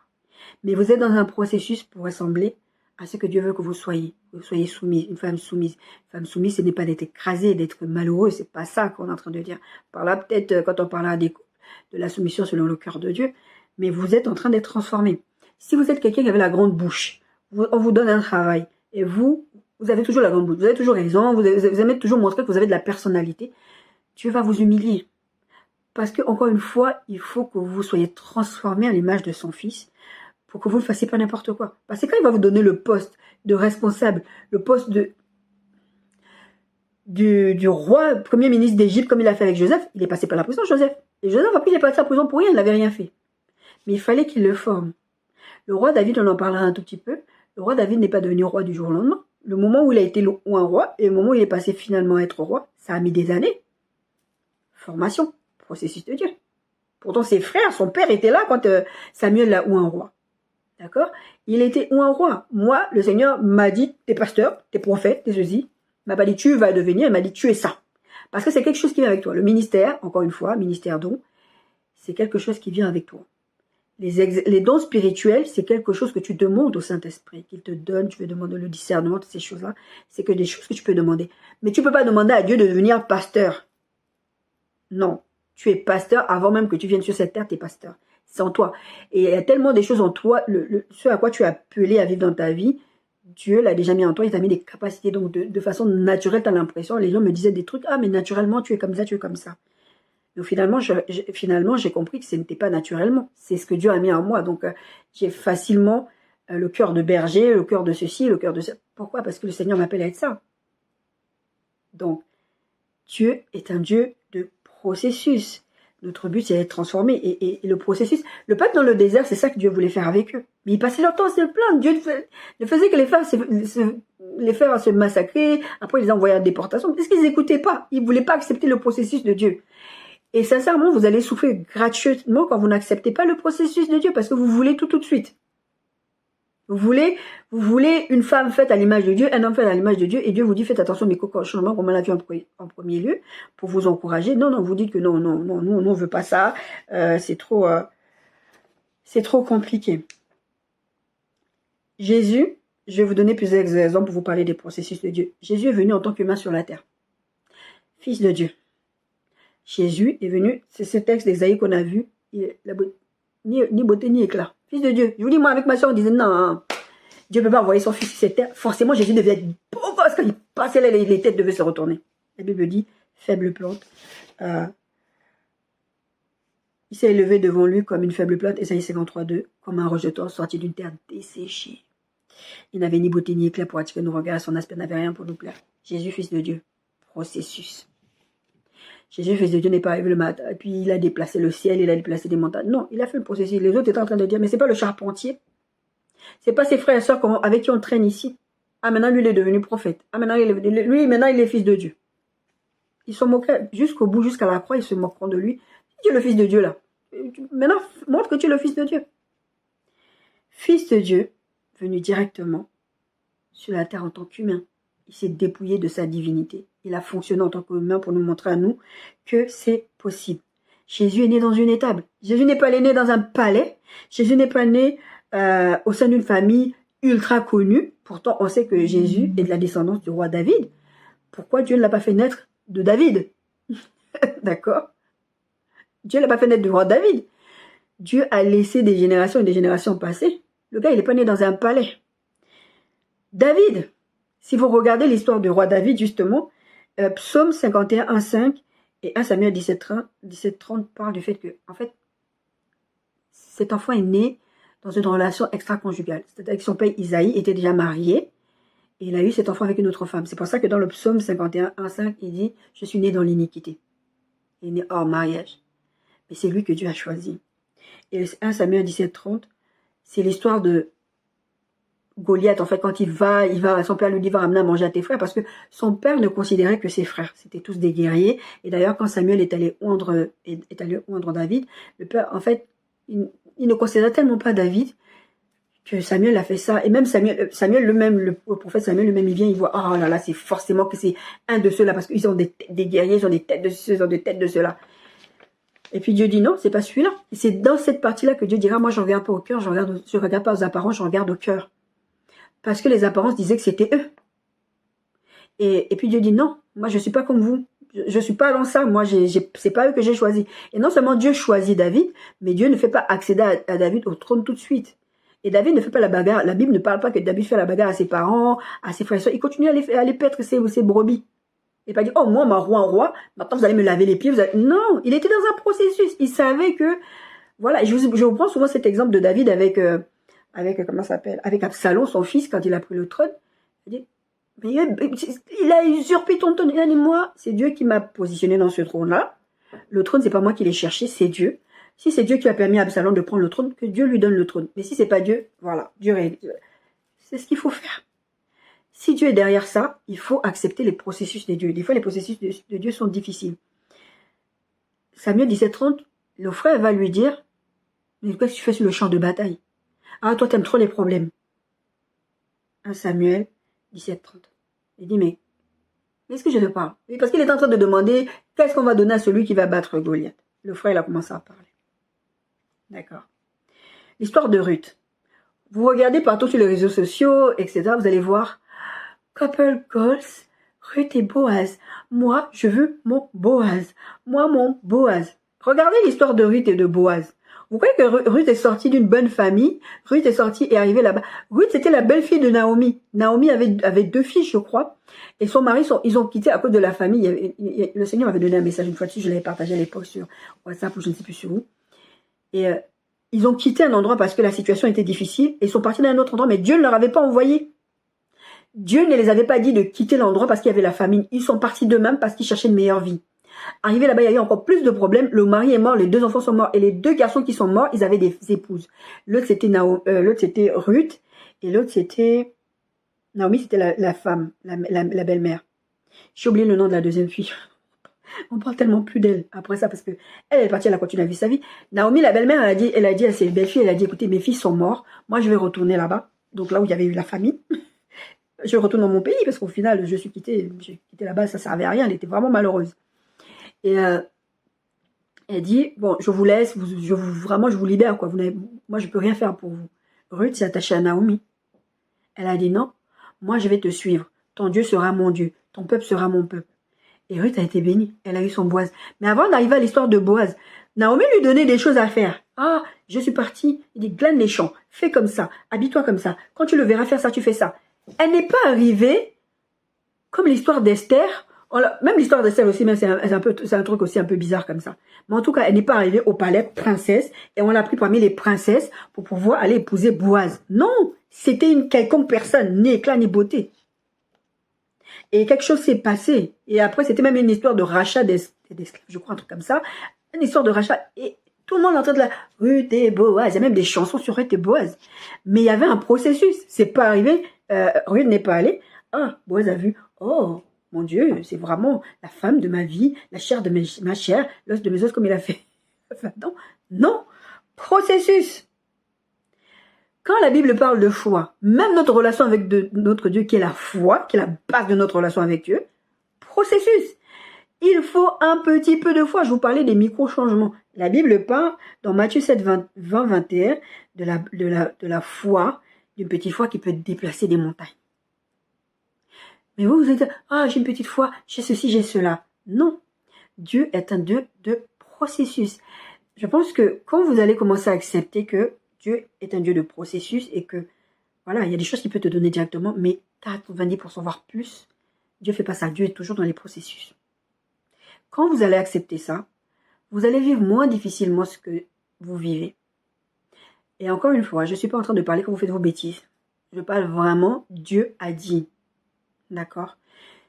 Mais vous êtes dans un processus pour ressembler à ce que Dieu veut que vous soyez. Vous soyez soumise, une femme soumise. Une femme soumise, ce n'est pas d'être écrasée, d'être malheureux. C'est pas ça qu'on est en train de dire. Par là, peut-être, quand on parlera de la soumission selon le cœur de Dieu, mais vous êtes en train d'être transformé. Si vous êtes quelqu'un qui avait la grande bouche, on vous donne un travail, et vous avez toujours la grande bouche, vous avez toujours raison, vous aimez toujours montrer que vous avez de la personnalité, Dieu va vous humilier. Parce que, encore une fois, il faut que vous soyez transformé à l'image de son Fils, pour que vous ne fassiez pas n'importe quoi. Parce que quand il va vous donner le poste de responsable, le poste du roi, premier ministre d'Égypte, comme il a fait avec Joseph, il est passé par la prison, Joseph. Et Joseph, après, il est passé à la prison pour rien, il n'avait rien fait. Mais il fallait qu'il le forme. Le roi David, on en parlera un tout petit peu, le roi David n'est pas devenu roi du jour au lendemain. Le moment où il a été un roi, et le moment où il est passé finalement à être roi, ça a mis des années. Formation, processus de Dieu. Pourtant, ses frères, son père était là quand Samuel l'a ou un roi. D'accord? Il était ou un roi. Moi, le Seigneur m'a dit, t'es pasteur, t'es prophète, t'es ceci. Il m'a pas dit, tu vas devenir, il m'a dit, tu es ça. Parce que c'est quelque chose qui vient avec toi. Le ministère, encore une fois, ministère don, c'est quelque chose qui vient avec toi. Les dons spirituels, c'est quelque chose que tu demandes au Saint-Esprit, qu'il te donne, tu veux demander le discernement, toutes ces choses-là. C'est que des choses que tu peux demander. Mais tu peux pas demander à Dieu de devenir pasteur. Non. Tu es pasteur avant même que tu viennes sur cette terre, tu es pasteur. C'est en toi. Et il y a tellement des choses en toi, ce à quoi tu es appelé à vivre dans ta vie, Dieu l'a déjà mis en toi, il t'a mis des capacités. Donc de façon naturelle, tu as l'impression, les gens me disaient des trucs, ah mais naturellement tu es comme ça, tu es comme ça. Donc finalement, j'ai compris que ce n'était pas naturellement. C'est ce que Dieu a mis en moi. Donc j'ai facilement le cœur de berger, le cœur de ceci, le cœur de ça. Pourquoi? Parce que le Seigneur m'appelle à être ça. Donc Dieu est un Dieu de processus. Notre but, c'est d'être transformé. Et le processus, le peuple dans le désert, c'est ça que Dieu voulait faire avec eux. Mais ils passaient leur temps à se plaindre. Dieu ne faisait que les faire se massacrer. Après, ils les envoyaient en déportation. Parce qu'ils n'écoutaient pas. Ils ne voulaient pas accepter le processus de Dieu. Et sincèrement, vous allez souffrir gratuitement quand vous n'acceptez pas le processus de Dieu. Parce que vous voulez tout de suite. Vous voulez une femme faite à l'image de Dieu, un homme fait à l'image de Dieu, et Dieu vous dit, faites attention, mais changements, comme on l'a vu en premier lieu, pour vous encourager. Non, vous dites que non, nous, on ne veut pas ça, c'est trop compliqué. Jésus, je vais vous donner plusieurs exemples pour vous parler des processus de Dieu. Jésus est venu en tant qu'humain sur la terre. Fils de Dieu. Jésus est venu, c'est ce texte d'Ésaïe qu'on a vu, ni beauté ni éclat. Fils de Dieu. Je vous dis, moi, avec ma soeur, on disait, non, Dieu ne peut pas envoyer son fils sur cette terre. Forcément, Jésus devait être beau gosse. Quand il passait là, les têtes devaient se retourner. La Bible dit, faible plante. Il s'est élevé devant lui comme une faible plante, Ésaïe 53:2, comme un rejeton sorti d'une terre desséchée. Il n'avait ni beauté ni éclat pour attirer nos regards. Son aspect n'avait rien pour nous plaire. Jésus, fils de Dieu. Processus. Jésus, fils de Dieu, n'est pas arrivé le matin, et puis il a déplacé le ciel, il a déplacé des montagnes. Non, il a fait le processus. Les autres étaient en train de dire, mais c'est pas le charpentier. C'est pas ses frères et sœurs avec qui on traîne ici. Ah, maintenant, lui, il est devenu prophète. Ah, maintenant, maintenant, il est fils de Dieu. Ils se moquaient jusqu'au bout, jusqu'à la croix, ils se moqueront de lui. Tu es le fils de Dieu, là. Maintenant, montre que tu es le fils de Dieu. Fils de Dieu, venu directement sur la terre en tant qu'humain. Il s'est dépouillé de sa divinité. Il a fonctionné en tant qu'humain pour nous montrer à nous que c'est possible. Jésus est né dans une étable. Jésus n'est pas né dans un palais. Jésus n'est pas né au sein d'une famille ultra connue. Pourtant, on sait que Jésus est de la descendance du roi David. Pourquoi Dieu ne l'a pas fait naître de David? D'accord? Dieu ne l'a pas fait naître du roi David. Dieu a laissé des générations et des générations passer Le gars, il n'est pas né dans un palais. David, si vous regardez l'histoire du roi David, justement, Psaume 51, 1,5 et 1 Samuel 17,30 parlent du fait que, en fait, cet enfant est né dans une relation extra-conjugale. C'est-à-dire que son père Isaïe était déjà marié et il a eu cet enfant avec une autre femme. C'est pour ça que dans le Psaume 51, 1,5, il dit « Je suis né dans l'iniquité ». Il est né hors mariage. Mais c'est lui que Dieu a choisi. Et 1 Samuel 17,30, c'est l'histoire de Goliath. En fait, quand son père lui dit « Va ramener à manger à tes frères » parce que son père ne considérait que ses frères. C'était tous des guerriers. Et d'ailleurs, quand Samuel est allé oindre David, le père, en fait, il ne considérait tellement pas David que Samuel a fait ça. Et même Samuel lui-même, le prophète Samuel lui-même, il vient, il voit, oh là là, c'est forcément que c'est un de ceux-là, parce qu'ils ont des guerriers, ils ont des têtes de ceux, ils ont des têtes de ceux-là. Et puis Dieu dit non, c'est pas celui-là. Et c'est dans cette partie-là que Dieu dira, moi je regarde pas au cœur, je regarde pas aux apparences, je regarde au cœur. Parce que les apparences disaient que c'était eux. Et puis Dieu dit non, moi je suis pas comme vous. Je suis pas dans ça, moi c'est pas eux que j'ai choisi. Et non seulement Dieu choisit David, mais Dieu ne fait pas accéder à David au trône tout de suite. Et David ne fait pas la bagarre. La Bible ne parle pas que David fait la bagarre à ses parents, à ses frères et soeurs. Il continue à les paître ses brebis. Il n'a pas dit, oh moi, ma roi, maintenant vous allez me laver les pieds. Non, il était dans un processus. Il savait que, voilà, je vous prends souvent cet exemple de David avec comment ça s'appelle, avec Absalom, son fils, quand il a pris le trône. Il dit, mais il a usurpé ton trône. Il a dit, moi, c'est Dieu qui m'a positionné dans ce trône-là. Le trône, c'est pas moi qui l'ai cherché, c'est Dieu. Si c'est Dieu qui a permis à Absalom de prendre le trône, que Dieu lui donne le trône. Mais si c'est pas Dieu, voilà, Dieu règle. C'est ce qu'il faut faire. Si Dieu est derrière ça, il faut accepter les processus de Dieu. Des fois, les processus de Dieu sont difficiles. Samuel 17,30, le frère va lui dire, mais qu'est-ce que tu fais sur le champ de bataille? Ah, toi, t'aimes trop les problèmes. 1 Samuel 17,30. Il dit, mais est-ce que je te parle? Parce qu'il est en train de demander, qu'est-ce qu'on va donner à celui qui va battre Goliath? Le frère, il a commencé à parler. D'accord. L'histoire de Ruth. Vous regardez partout sur les réseaux sociaux, etc. Vous allez voir couple goals, Ruth et Boaz. Moi, je veux mon Boaz. Moi, mon Boaz. Regardez l'histoire de Ruth et de Boaz. Vous croyez que Ruth est sortie d'une bonne famille? Ruth est sortie et arrivée là-bas. Ruth, c'était la belle-fille de Naomi. Naomi avait 2 filles, je crois. Et son mari, ils ont quitté à cause de la famille. Le Seigneur m'avait donné un message une fois dessus, je l'avais partagé à l'époque sur WhatsApp ou je ne sais plus sur où. Et ils ont quitté un endroit parce que la situation était difficile. Et ils sont partis dans un autre endroit, mais Dieu ne leur avait pas envoyé. Dieu ne les avait pas dit de quitter l'endroit parce qu'il y avait la famine. Ils sont partis d'eux-mêmes parce qu'ils cherchaient une meilleure vie. Arrivé là-bas, il y a eu encore plus de problèmes. Le mari est mort, les 2 enfants sont morts. Et les 2 garçons qui sont morts, ils avaient des épouses. L'autre, c'était Ruth. Et l'autre, c'était Naomi, c'était la femme, la belle-mère. J'ai oublié le nom de la deuxième fille. On parle tellement plus d'elle après ça parce que elle est partie, elle a continué à vivre sa vie. Naomi, la belle-mère, elle a dit à ses belles-filles, elle a dit, écoutez, mes filles sont mortes. Moi, je vais retourner là-bas. Donc là où il y avait eu la famine. Je retourne dans mon pays parce qu'au final, j'ai quitté là-bas, ça servait à rien. Elle était vraiment malheureuse. Et elle dit, bon, je vous laisse, vraiment, je vous libère, quoi. Moi, je peux rien faire pour vous. Ruth s'est attachée à Naomi. Elle a dit, non, moi, je vais te suivre. Ton Dieu sera mon Dieu. Ton peuple sera mon peuple. Et Ruth a été bénie. Elle a eu son Boaz. Mais avant d'arriver à l'histoire de Boaz, Naomi lui donnait des choses à faire. Ah, je suis partie. Il dit, glane les champs. Fais comme ça. Habille-toi comme ça. Quand tu le verras faire ça, tu fais ça. Elle n'est pas arrivée comme l'histoire d'Esther. Même l'histoire d'Esther aussi, mais c'est un truc aussi un peu bizarre comme ça. Mais en tout cas, elle n'est pas arrivée au palais princesse et on l'a pris parmi les princesses pour pouvoir aller épouser Boaz. Non, c'était une quelconque personne, ni éclat ni beauté. Et quelque chose s'est passé. Et après, c'était même une histoire de rachat d'esclaves, je crois, un truc comme ça. Une histoire de rachat. Et tout le monde est en train de la Ruth et Boaz. Il y a même des chansons sur Ruth et Boaz. Mais il y avait un processus. C'est pas arrivé. Ruth n'est pas allée. Ah, Boaz a vu. Oh, mon Dieu, c'est vraiment la femme de ma vie, la chair de ma chair, l'os de mes os, comme il a fait. Enfin, non. Processus. Quand la Bible parle de foi, même notre relation avec notre Dieu, qui est la foi, qui est la base de notre relation avec Dieu, processus. Il faut un petit peu de foi. Je vous parlais des micro-changements. La Bible parle, dans Matthieu 7, 20, 21, de la foi, d'une petite foi qui peut déplacer des montagnes. Mais vous êtes, ah, j'ai une petite foi, j'ai ceci, j'ai cela. Non. Dieu est un Dieu de processus. Je pense que quand vous allez commencer à accepter que Dieu est un Dieu de processus et que, voilà, il y a des choses qu'il peut te donner directement, mais 90% voire plus, Dieu ne fait pas ça. Dieu est toujours dans les processus. Quand vous allez accepter ça, vous allez vivre moins difficilement ce que vous vivez. Et encore une fois, je ne suis pas en train de parler quand vous faites vos bêtises. Je parle vraiment, Dieu a dit. D'accord?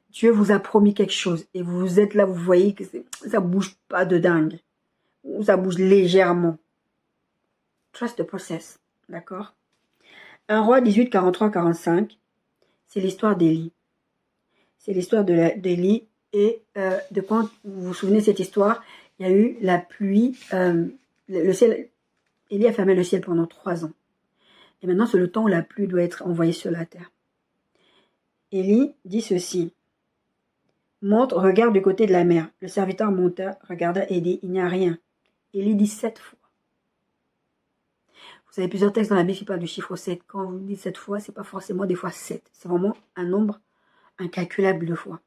Dieu vous a promis quelque chose et vous êtes là, vous voyez que ça bouge pas de dingue. Ou ça bouge légèrement. Trust the process. D'accord? 1 Roi 18, 43, 45, c'est l'histoire d'Élie. C'est l'histoire d'Élie et de quand vous vous souvenez de cette histoire, il y a eu la pluie, le ciel, Élie a fermé le ciel pendant 3 ans. Et maintenant, c'est le temps où la pluie doit être envoyée sur la terre. Élie dit ceci. Monte, regarde du côté de la mer. Le serviteur monta, regarda et dit, il n'y a rien. Élie dit 7 fois. Vous avez plusieurs textes dans la Bible qui parlent du chiffre 7. Quand vous dites 7 fois, c'est pas forcément des fois 7. C'est vraiment un nombre incalculable de fois.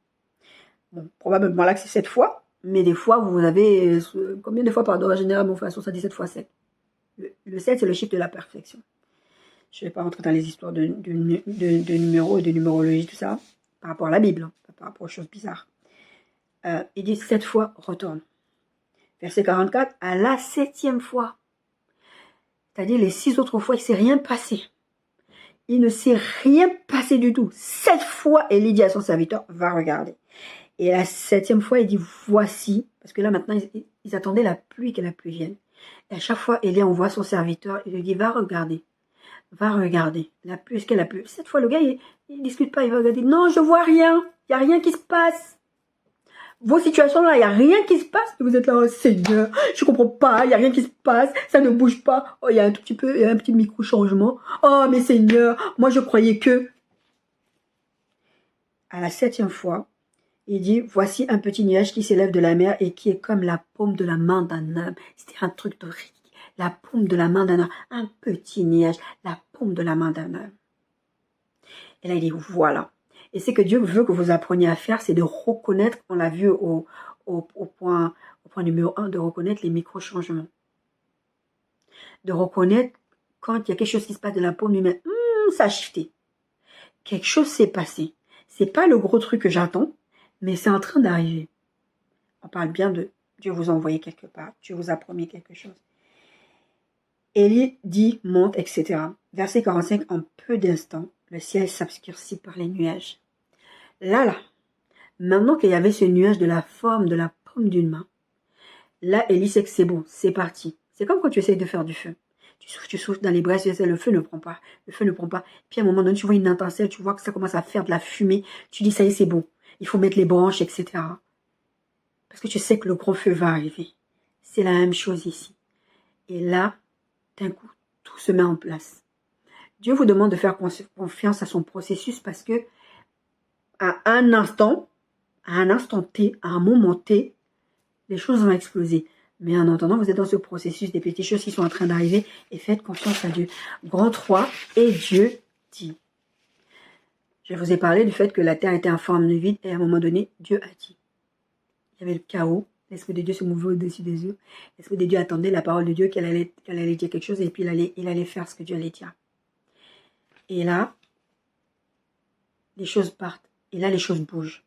Bon, probablement là que c'est 7 fois, mais des fois, vous avez combien de fois par ordre général, mon frère, ça dit 7 fois 7. Le 7, c'est le chiffre de la perfection. Je ne vais pas rentrer dans les histoires de numéros et de numérologie, tout ça, par rapport à la Bible, hein, par rapport aux choses bizarres. Il dit 7 fois, retourne. Verset 44, à la 7e fois. C'est-à-dire les 6 autres fois, il ne s'est rien passé. Il ne s'est rien passé du tout. 7 fois, Élie dit à son serviteur, va regarder. Et la 7e fois, il dit, voici, parce que là maintenant, ils attendaient la pluie, que la pluie vienne. Et à chaque fois, Élie envoie son serviteur, il lui dit, va regarder. Va regarder. La pluie, est-ce qu'elle a plu? Cette fois, le gars, il discute pas, il va regarder. Non, je vois rien. Il n'y a rien qui se passe. Vos situations là, il n'y a rien qui se passe. Vous êtes là, oh, Seigneur, je comprends pas, il n'y a rien qui se passe, ça ne bouge pas. Oh, il y a un tout petit peu, il y a un petit micro-changement. Oh, mais Seigneur, moi je croyais que. À la 7e fois, il dit, voici un petit nuage qui s'élève de la mer et qui est comme la paume de la main d'un homme. C'était un truc de riz. La paume de la main d'un homme. Un petit nuage, la paume de la main d'un homme. Et là, il dit, voilà. Et ce que Dieu veut que vous appreniez à faire, c'est de reconnaître, on l'a vu au point numéro 1, de reconnaître les micro-changements. De reconnaître quand il y a quelque chose qui se passe de la paume humaine. Ça a shifté. Quelque chose s'est passé. C'est pas le gros truc que j'attends, mais c'est en train d'arriver. On parle bien de Dieu vous a envoyé quelque part. Dieu vous a promis quelque chose. Élie dit, monte, etc. Verset 45, en peu d'instants, le ciel s'obscurcit par les nuages. Là, maintenant qu'il y avait ce nuage de la forme de la paume d'une main, là, Élie sait que c'est bon, c'est parti. C'est comme quand tu essayes de faire du feu. Tu souffles dans les braises, le feu ne prend pas, le feu ne prend pas. Puis à un moment donné, tu vois une étincelle, tu vois que ça commence à faire de la fumée. Tu dis, ça y est, c'est bon. Il faut mettre les branches, etc. Parce que tu sais que le gros feu va arriver. C'est la même chose ici. Et là, d'un coup, tout se met en place. Dieu vous demande de faire confiance à son processus parce que à un instant T, à un moment T, les choses vont exploser. Mais en attendant, vous êtes dans ce processus, des petites choses qui sont en train d'arriver et faites confiance à Dieu. Grand 3, et Dieu dit. Je vous ai parlé du fait que la terre était en forme de vide et à un moment donné, Dieu a dit. Il y avait le chaos, l'Esprit de Dieu se mouvait au-dessus des yeux. L'Esprit de Dieu attendait la parole de Dieu, qu'elle allait dire quelque chose et puis il allait faire ce que Dieu allait dire. Et là, les choses partent. Et là, les choses bougent.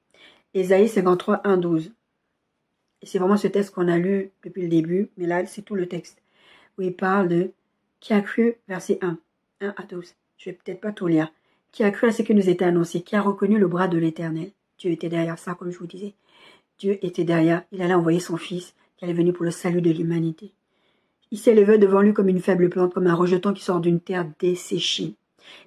Ésaïe 53, 1, 12. Et c'est vraiment ce texte qu'on a lu depuis le début, mais là, c'est tout le texte. Où il parle de qui a cru, verset 1 à 12. Je vais peut-être pas tout lire. Qui a cru à ce qui nous était annoncé, qui a reconnu le bras de l'Éternel. Dieu était derrière ça, comme je vous disais. Dieu était derrière. Il allait envoyer son Fils, qui allait venir pour le salut de l'humanité. Il s'élevait devant lui comme une faible plante, comme un rejeton qui sort d'une terre desséchée.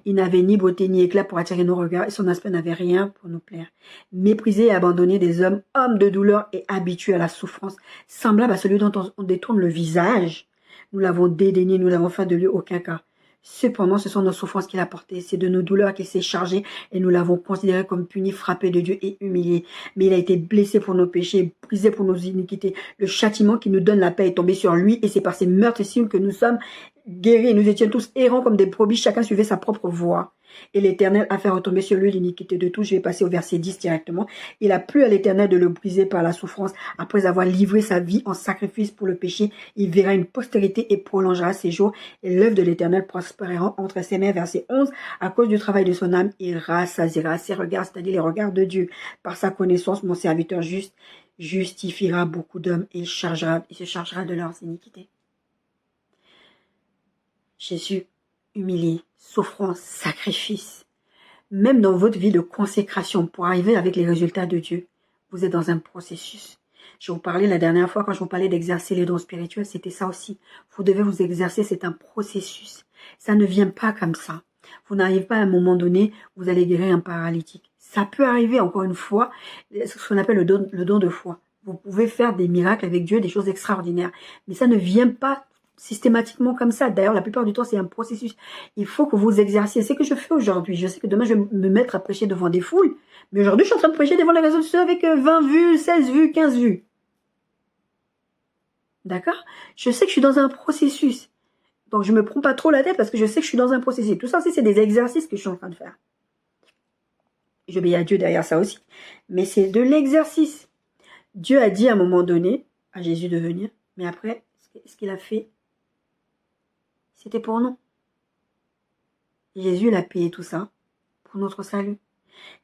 Il n'avait ni beauté ni éclat pour attirer nos regards et son aspect n'avait rien pour nous plaire. Méprisé et abandonné des hommes, homme de douleur et habitué à la souffrance, semblable à celui dont on détourne le visage. Nous l'avons dédaigné, nous n'avons fait de lui aucun cas. Cependant, ce sont nos souffrances qu'il a portées, c'est de nos douleurs qu'il s'est chargé et nous l'avons considéré comme puni, frappé de Dieu et humilié. Mais il a été blessé pour nos péchés, brisé pour nos iniquités. Le châtiment qui nous donne la paix est tombé sur lui et c'est par ses meurtrissures que nous sommes guéris. Nous étions tous errants comme des brebis, chacun suivait sa propre voie. Et l'Éternel a fait retomber sur lui l'iniquité de tous. Je vais passer au verset 10 directement. Il a plu à l'Éternel de le briser par la souffrance. Après avoir livré sa vie en sacrifice pour le péché, il verra une postérité et prolongera ses jours. Et l'œuvre de l'Éternel prospérera entre ses mains. Verset 11. À cause du travail de son âme, il rassasiera ses regards, c'est-à-dire les regards de Dieu. Par sa connaissance, mon serviteur juste justifiera beaucoup d'hommes et il se chargera de leurs iniquités. Jésus, humilié, souffrance, sacrifice. Même dans votre vie de consécration, pour arriver avec les résultats de Dieu, vous êtes dans un processus. Je vous parlais la dernière fois, quand je vous parlais d'exercer les dons spirituels, c'était ça aussi. Vous devez vous exercer, c'est un processus. Ça ne vient pas comme ça. Vous n'arrivez pas à un moment donné, vous allez guérir un paralytique. Ça peut arriver, encore une fois, ce qu'on appelle le don de foi. Vous pouvez faire des miracles avec Dieu, des choses extraordinaires. Mais ça ne vient pas systématiquement comme ça. D'ailleurs, la plupart du temps, c'est un processus. Il faut que vous exerciez. C'est ce que je fais aujourd'hui. Je sais que demain, je vais me mettre à prêcher devant des foules. Mais aujourd'hui, je suis en train de prêcher devant les réseaux sociaux avec 20 vues, 16 vues, 15 vues. D'accord? Je sais que je suis dans un processus. Donc, je me prends pas trop la tête parce que je sais que je suis dans un processus. Tout ça, c'est des exercices que je suis en train de faire. J'obéis à Dieu derrière ça aussi. Mais c'est de l'exercice. Dieu a dit à un moment donné à Jésus de venir. Mais après, ce qu'il a fait, c'était pour nous. Jésus, il a payé tout ça pour notre salut.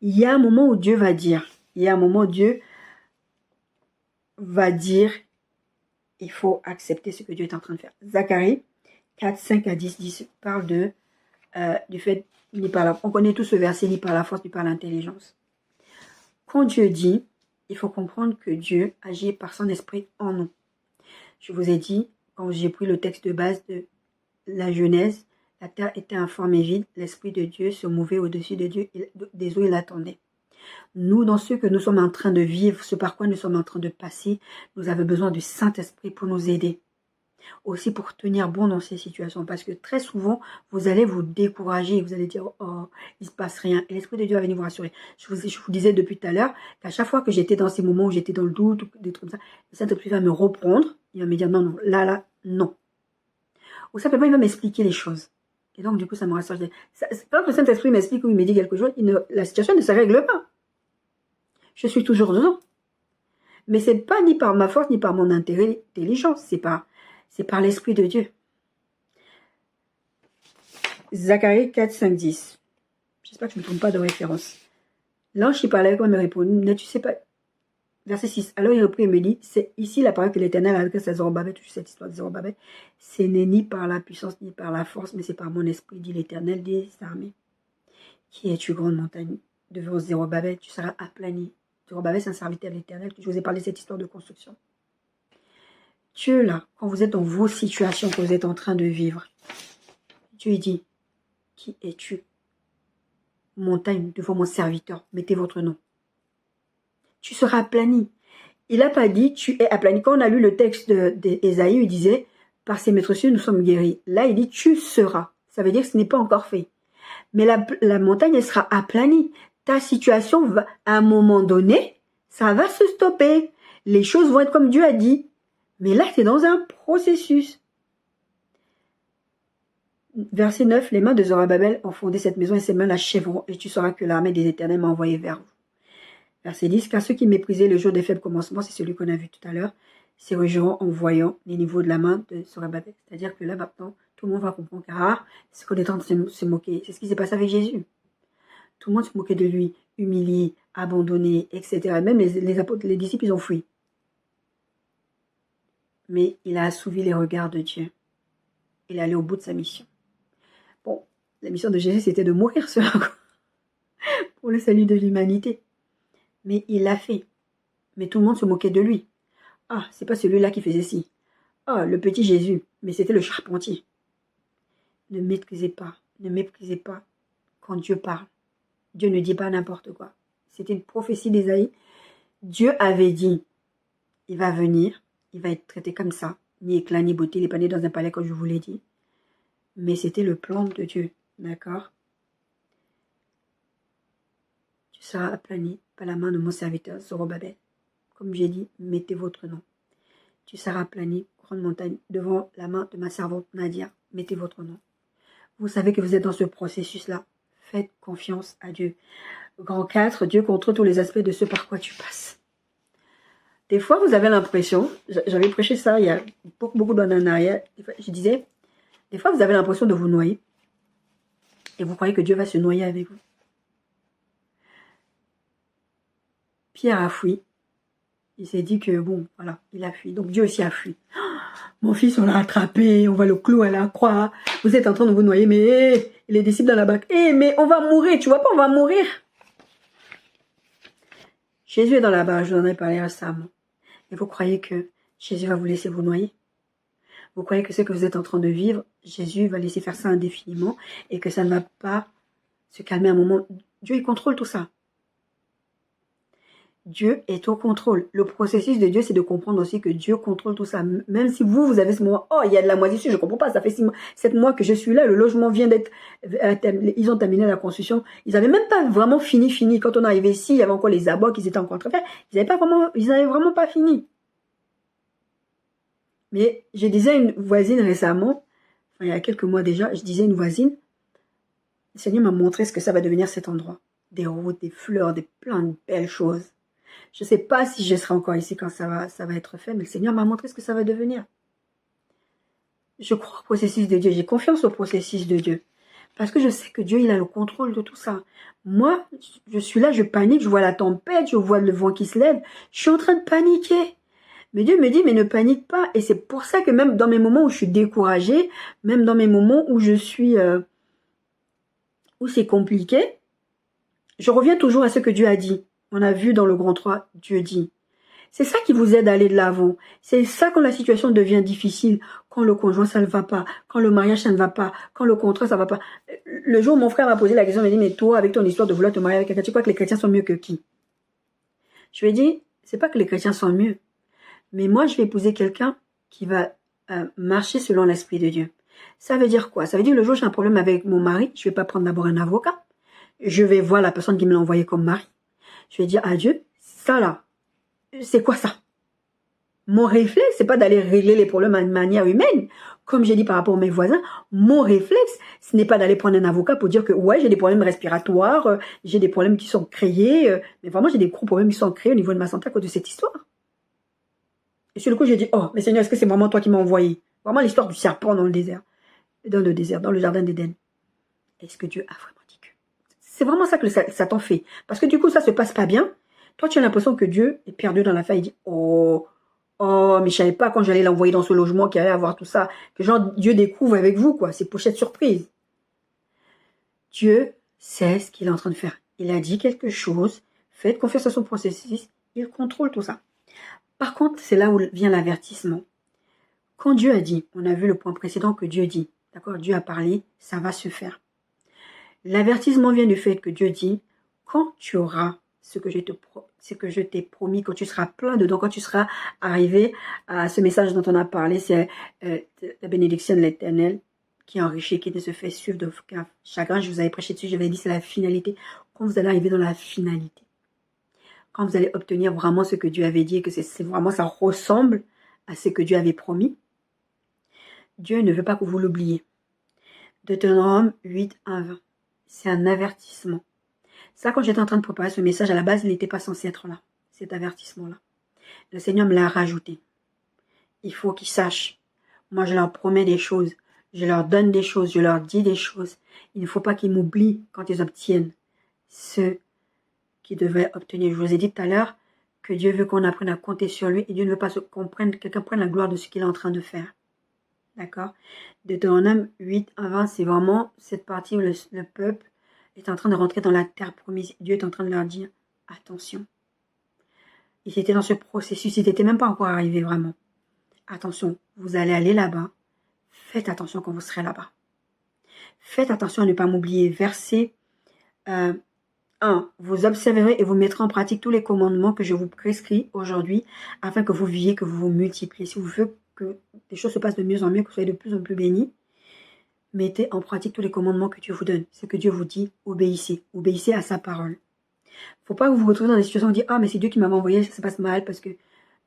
Il y a un moment où Dieu va dire, il faut accepter ce que Dieu est en train de faire. Zacharie 4, 5 à 10 parle du fait, on connaît tout ce verset, ni par la force, ni par l'intelligence. Quand Dieu dit, il faut comprendre que Dieu agit par son esprit en nous. Je vous ai dit, quand j'ai pris le texte de base de la Genèse, la terre était informe et vide, l'Esprit de Dieu se mouvait au-dessus de Dieu, des eaux il attendait. Nous, dans ce que nous sommes en train de vivre, ce par quoi nous sommes en train de passer, nous avons besoin du Saint-Esprit pour nous aider. Aussi pour tenir bon dans ces situations. Parce que très souvent, vous allez vous décourager. Vous allez dire, oh, il ne se passe rien. Et l'Esprit de Dieu va venir vous rassurer. Je vous disais depuis tout à l'heure qu'à chaque fois que j'étais dans ces moments où j'étais dans le doute, ou des trucs comme ça, le Saint-Esprit va me reprendre. Il va me dire, non, là, non. Ou simplement, il va m'expliquer les choses. Et donc, du coup, ça me rassure. Quand le Saint-Esprit m'explique ou il me dit quelque chose, la situation ne se règle pas. Je suis toujours dedans. Mais c'est pas ni par ma force, ni par mon intelligence. C'est par l'Esprit de Dieu. Zacharie 4, 5, 10. J'espère que je ne me trompe pas de référence. L'ange qui parlait avec moi me répondit, ne tu sais pas. Verset 6. Alors il reprit et me dit, c'est ici la parole que l'Éternel a adressée à Zorobabel, toute cette histoire de Zorobabel. Ce n'est ni par la puissance, ni par la force, mais c'est par mon esprit, dit l'Éternel des armées. Qui es-tu, grande montagne? Devant Zorobabel, tu seras aplani. Zorobabel, c'est un serviteur de l'Éternel. Je vous ai parlé de cette histoire de construction. Dieu, là, quand vous êtes dans vos situations que vous êtes en train de vivre, Dieu dit, qui es-tu? Montagne devant mon serviteur, mettez votre nom. Tu seras aplani. Il n'a pas dit, tu es aplani. Quand on a lu le texte d'Ésaïe, il disait, par ses maîtres cieux, nous sommes guéris. Là, il dit, tu seras. Ça veut dire que ce n'est pas encore fait. Mais la montagne, elle sera aplanie. Ta situation va, à un moment donné, ça va se stopper. Les choses vont être comme Dieu a dit. Mais là, tu es dans un processus. Verset 9, les mains de Zorobabel ont fondé cette maison et ses mains l'achèveront, et tu sauras que l'armée des Éternels m'a envoyé vers vous. Verset 10, car ceux qui méprisaient le jour des faibles commencements, c'est celui qu'on a vu tout à l'heure, se réjouiront en voyant les niveaux de la main de Zorobabel. C'est-à-dire que là, maintenant, tout le monde va comprendre car c'est qu'on est en train de se moquer. C'est ce qui s'est passé avec Jésus. Tout le monde se moquait de lui, humilié, abandonné, etc. Même les apôtres, les disciples, ils ont fui. Mais il a assouvi les regards de Dieu. Il est allé au bout de sa mission. Bon, la mission de Jésus, c'était de mourir sur la croix pour le salut de l'humanité. Mais il l'a fait. Mais tout le monde se moquait de lui. Ah, c'est pas celui-là qui faisait ci. Ah, le petit Jésus. Mais c'était le charpentier. Ne méprisez pas quand Dieu parle. Dieu ne dit pas n'importe quoi. C'était une prophétie d'Ésaïe. Dieu avait dit, il va venir, il va être traité comme ça. Ni éclat, ni beauté, il n'est pas né dans un palais comme je vous l'ai dit. Mais c'était le plan de Dieu. D'accord? Tu seras aplani par la main de mon serviteur Zorobabel. Comme j'ai dit, mettez votre nom. Tu seras aplani, grande montagne, devant la main de ma servante Nadia. Mettez votre nom. Vous savez que vous êtes dans ce processus-là. Faites confiance à Dieu. Grand 4, Dieu contrôle tous les aspects de ce par quoi tu passes. Des fois, vous avez l'impression, j'avais prêché ça il y a beaucoup d'années en arrière, je disais, des fois, vous avez l'impression de vous noyer. Et vous croyez que Dieu va se noyer avec vous. Pierre a fui. Il s'est dit que, bon, voilà, il a fui. Donc Dieu aussi a fui. Mon fils, on l'a attrapé, on va le clouer à la croix. Vous êtes en train de vous noyer, mais il est disciple dans la barque. Mais on va mourir, tu vois pas, on va mourir. Jésus est dans la barque, je vous en ai parlé récemment. Et vous croyez que Jésus va vous laisser vous noyer? Vous croyez que ce que vous êtes en train de vivre, Jésus va laisser faire ça indéfiniment et que ça ne va pas se calmer un moment? Dieu, il contrôle tout ça. Dieu est au contrôle. Le processus de Dieu, c'est de comprendre aussi que Dieu contrôle tout ça. Même si vous avez ce moment, oh, il y a de la moisissure, je ne comprends pas, ça fait 7 mois que je suis là, le logement vient d'être, ils ont terminé la construction. Ils n'avaient même pas vraiment fini. Quand on est arrivé ici, il y avait encore les abords qu'ils étaient encore en train de faire. Ils n'avaient vraiment pas fini. Mais je disais à une voisine récemment, il y a quelques mois déjà, je disais à une voisine, le Seigneur m'a montré ce que ça va devenir cet endroit. Des routes, des fleurs, plein de belles choses. Je ne sais pas si je serai encore ici quand ça va être fait, mais le Seigneur m'a montré ce que ça va devenir. Je crois au processus de Dieu, j'ai confiance au processus de Dieu. Parce que je sais que Dieu, il a le contrôle de tout ça. Moi, je suis là, je panique, je vois la tempête, je vois le vent qui se lève, je suis en train de paniquer. Mais Dieu me dit, mais ne panique pas. Et c'est pour ça que même dans mes moments où je suis découragée, même dans mes moments où je suis, où c'est compliqué, je reviens toujours à ce que Dieu a dit. On a vu dans le grand 3, Dieu dit. C'est ça qui vous aide à aller de l'avant. C'est ça quand la situation devient difficile, quand le conjoint ça ne va pas, quand le mariage ça ne va pas, quand le contrat ça ne va pas. Le jour où mon frère m'a posé la question, il m'a dit, mais toi, avec ton histoire de vouloir te marier avec quelqu'un, tu crois que les chrétiens sont mieux que qui? Je lui ai dit, c'est pas que les chrétiens sont mieux, mais moi je vais épouser quelqu'un qui va marcher selon l'esprit de Dieu. Ça veut dire quoi? Ça veut dire le jour où j'ai un problème avec mon mari, je vais pas prendre d'abord un avocat. Je vais voir la personne qui me l'a envoyé comme mari. Je vais dire à Dieu, ça là, c'est quoi ça? Mon réflexe, c'est pas d'aller régler les problèmes de manière humaine. Comme j'ai dit par rapport à mes voisins, mon réflexe, ce n'est pas d'aller prendre un avocat pour dire que ouais, j'ai des problèmes respiratoires, j'ai des problèmes qui sont créés, mais vraiment j'ai des gros problèmes qui sont créés au niveau de ma santé à cause de cette histoire. Et sur le coup, j'ai dit, oh, mais Seigneur, est-ce que c'est vraiment toi qui m'as envoyé? Vraiment l'histoire du serpent dans le désert, dans le jardin d'Éden. Est-ce que Dieu a vraiment dit que... C'est vraiment ça que Satan fait. Parce que du coup, ça se passe pas bien. Toi, tu as l'impression que Dieu est perdu dans la faille. Il dit, oh, mais je savais pas quand j'allais l'envoyer dans ce logement qu'il allait avoir tout ça. Que genre, Dieu découvre avec vous, quoi. C'est pochette surprise. Dieu sait ce qu'il est en train de faire. Il a dit quelque chose. Faites confiance à son processus. Il contrôle tout ça. Par contre, c'est là où vient l'avertissement. Quand Dieu a dit, on a vu le point précédent que Dieu dit. D'accord? Dieu a parlé, ça va se faire. L'avertissement vient du fait que Dieu dit, quand tu auras ce que je t'ai promis, quand tu seras plein dedans, quand tu seras arrivé à ce message dont on a parlé, c'est la bénédiction de l'Éternel qui enrichit, qui ne se fait suivre de chagrin. Je vous avais prêché dessus, je vous avais dit, c'est la finalité. Quand vous allez arriver dans la finalité, quand vous allez obtenir vraiment ce que Dieu avait dit et que c'est vraiment, ça ressemble à ce que Dieu avait promis, Dieu ne veut pas que vous l'oubliez. Deutéronome 8, 1, 20. C'est un avertissement. Ça, quand j'étais en train de préparer ce message, à la base, il n'était pas censé être là, cet avertissement-là. Le Seigneur me l'a rajouté. Il faut qu'ils sachent. Moi, je leur promets des choses. Je leur donne des choses. Je leur dis des choses. Il ne faut pas qu'ils m'oublient quand ils obtiennent ce qu'ils devaient obtenir. Je vous ai dit tout à l'heure que Dieu veut qu'on apprenne à compter sur lui et Dieu ne veut pas qu'on prenne, quelqu'un prenne la gloire de ce qu'il est en train de faire. D'accord? Deutéronome 8, 1, 20, c'est vraiment cette partie où le peuple est en train de rentrer dans la terre promise. Dieu est en train de leur dire, attention. Ils étaient dans ce processus, ils n'étaient même pas encore arrivés vraiment. Attention, vous allez aller là-bas. Faites attention quand vous serez là-bas. Faites attention à ne pas m'oublier. Verset 1. Vous observerez et vous mettrez en pratique tous les commandements que je vous prescris aujourd'hui afin que vous viviez, que vous vous multipliez. Si vous voulez que les choses se passent de mieux en mieux, que vous soyez de plus en plus bénis, mettez en pratique tous les commandements que Dieu vous donne. Ce que Dieu vous dit, obéissez. Obéissez à sa parole. Faut pas que vous vous retrouviez dans des situations où vous dites, ah, mais c'est Dieu qui m'a envoyé, ça se passe mal, parce que...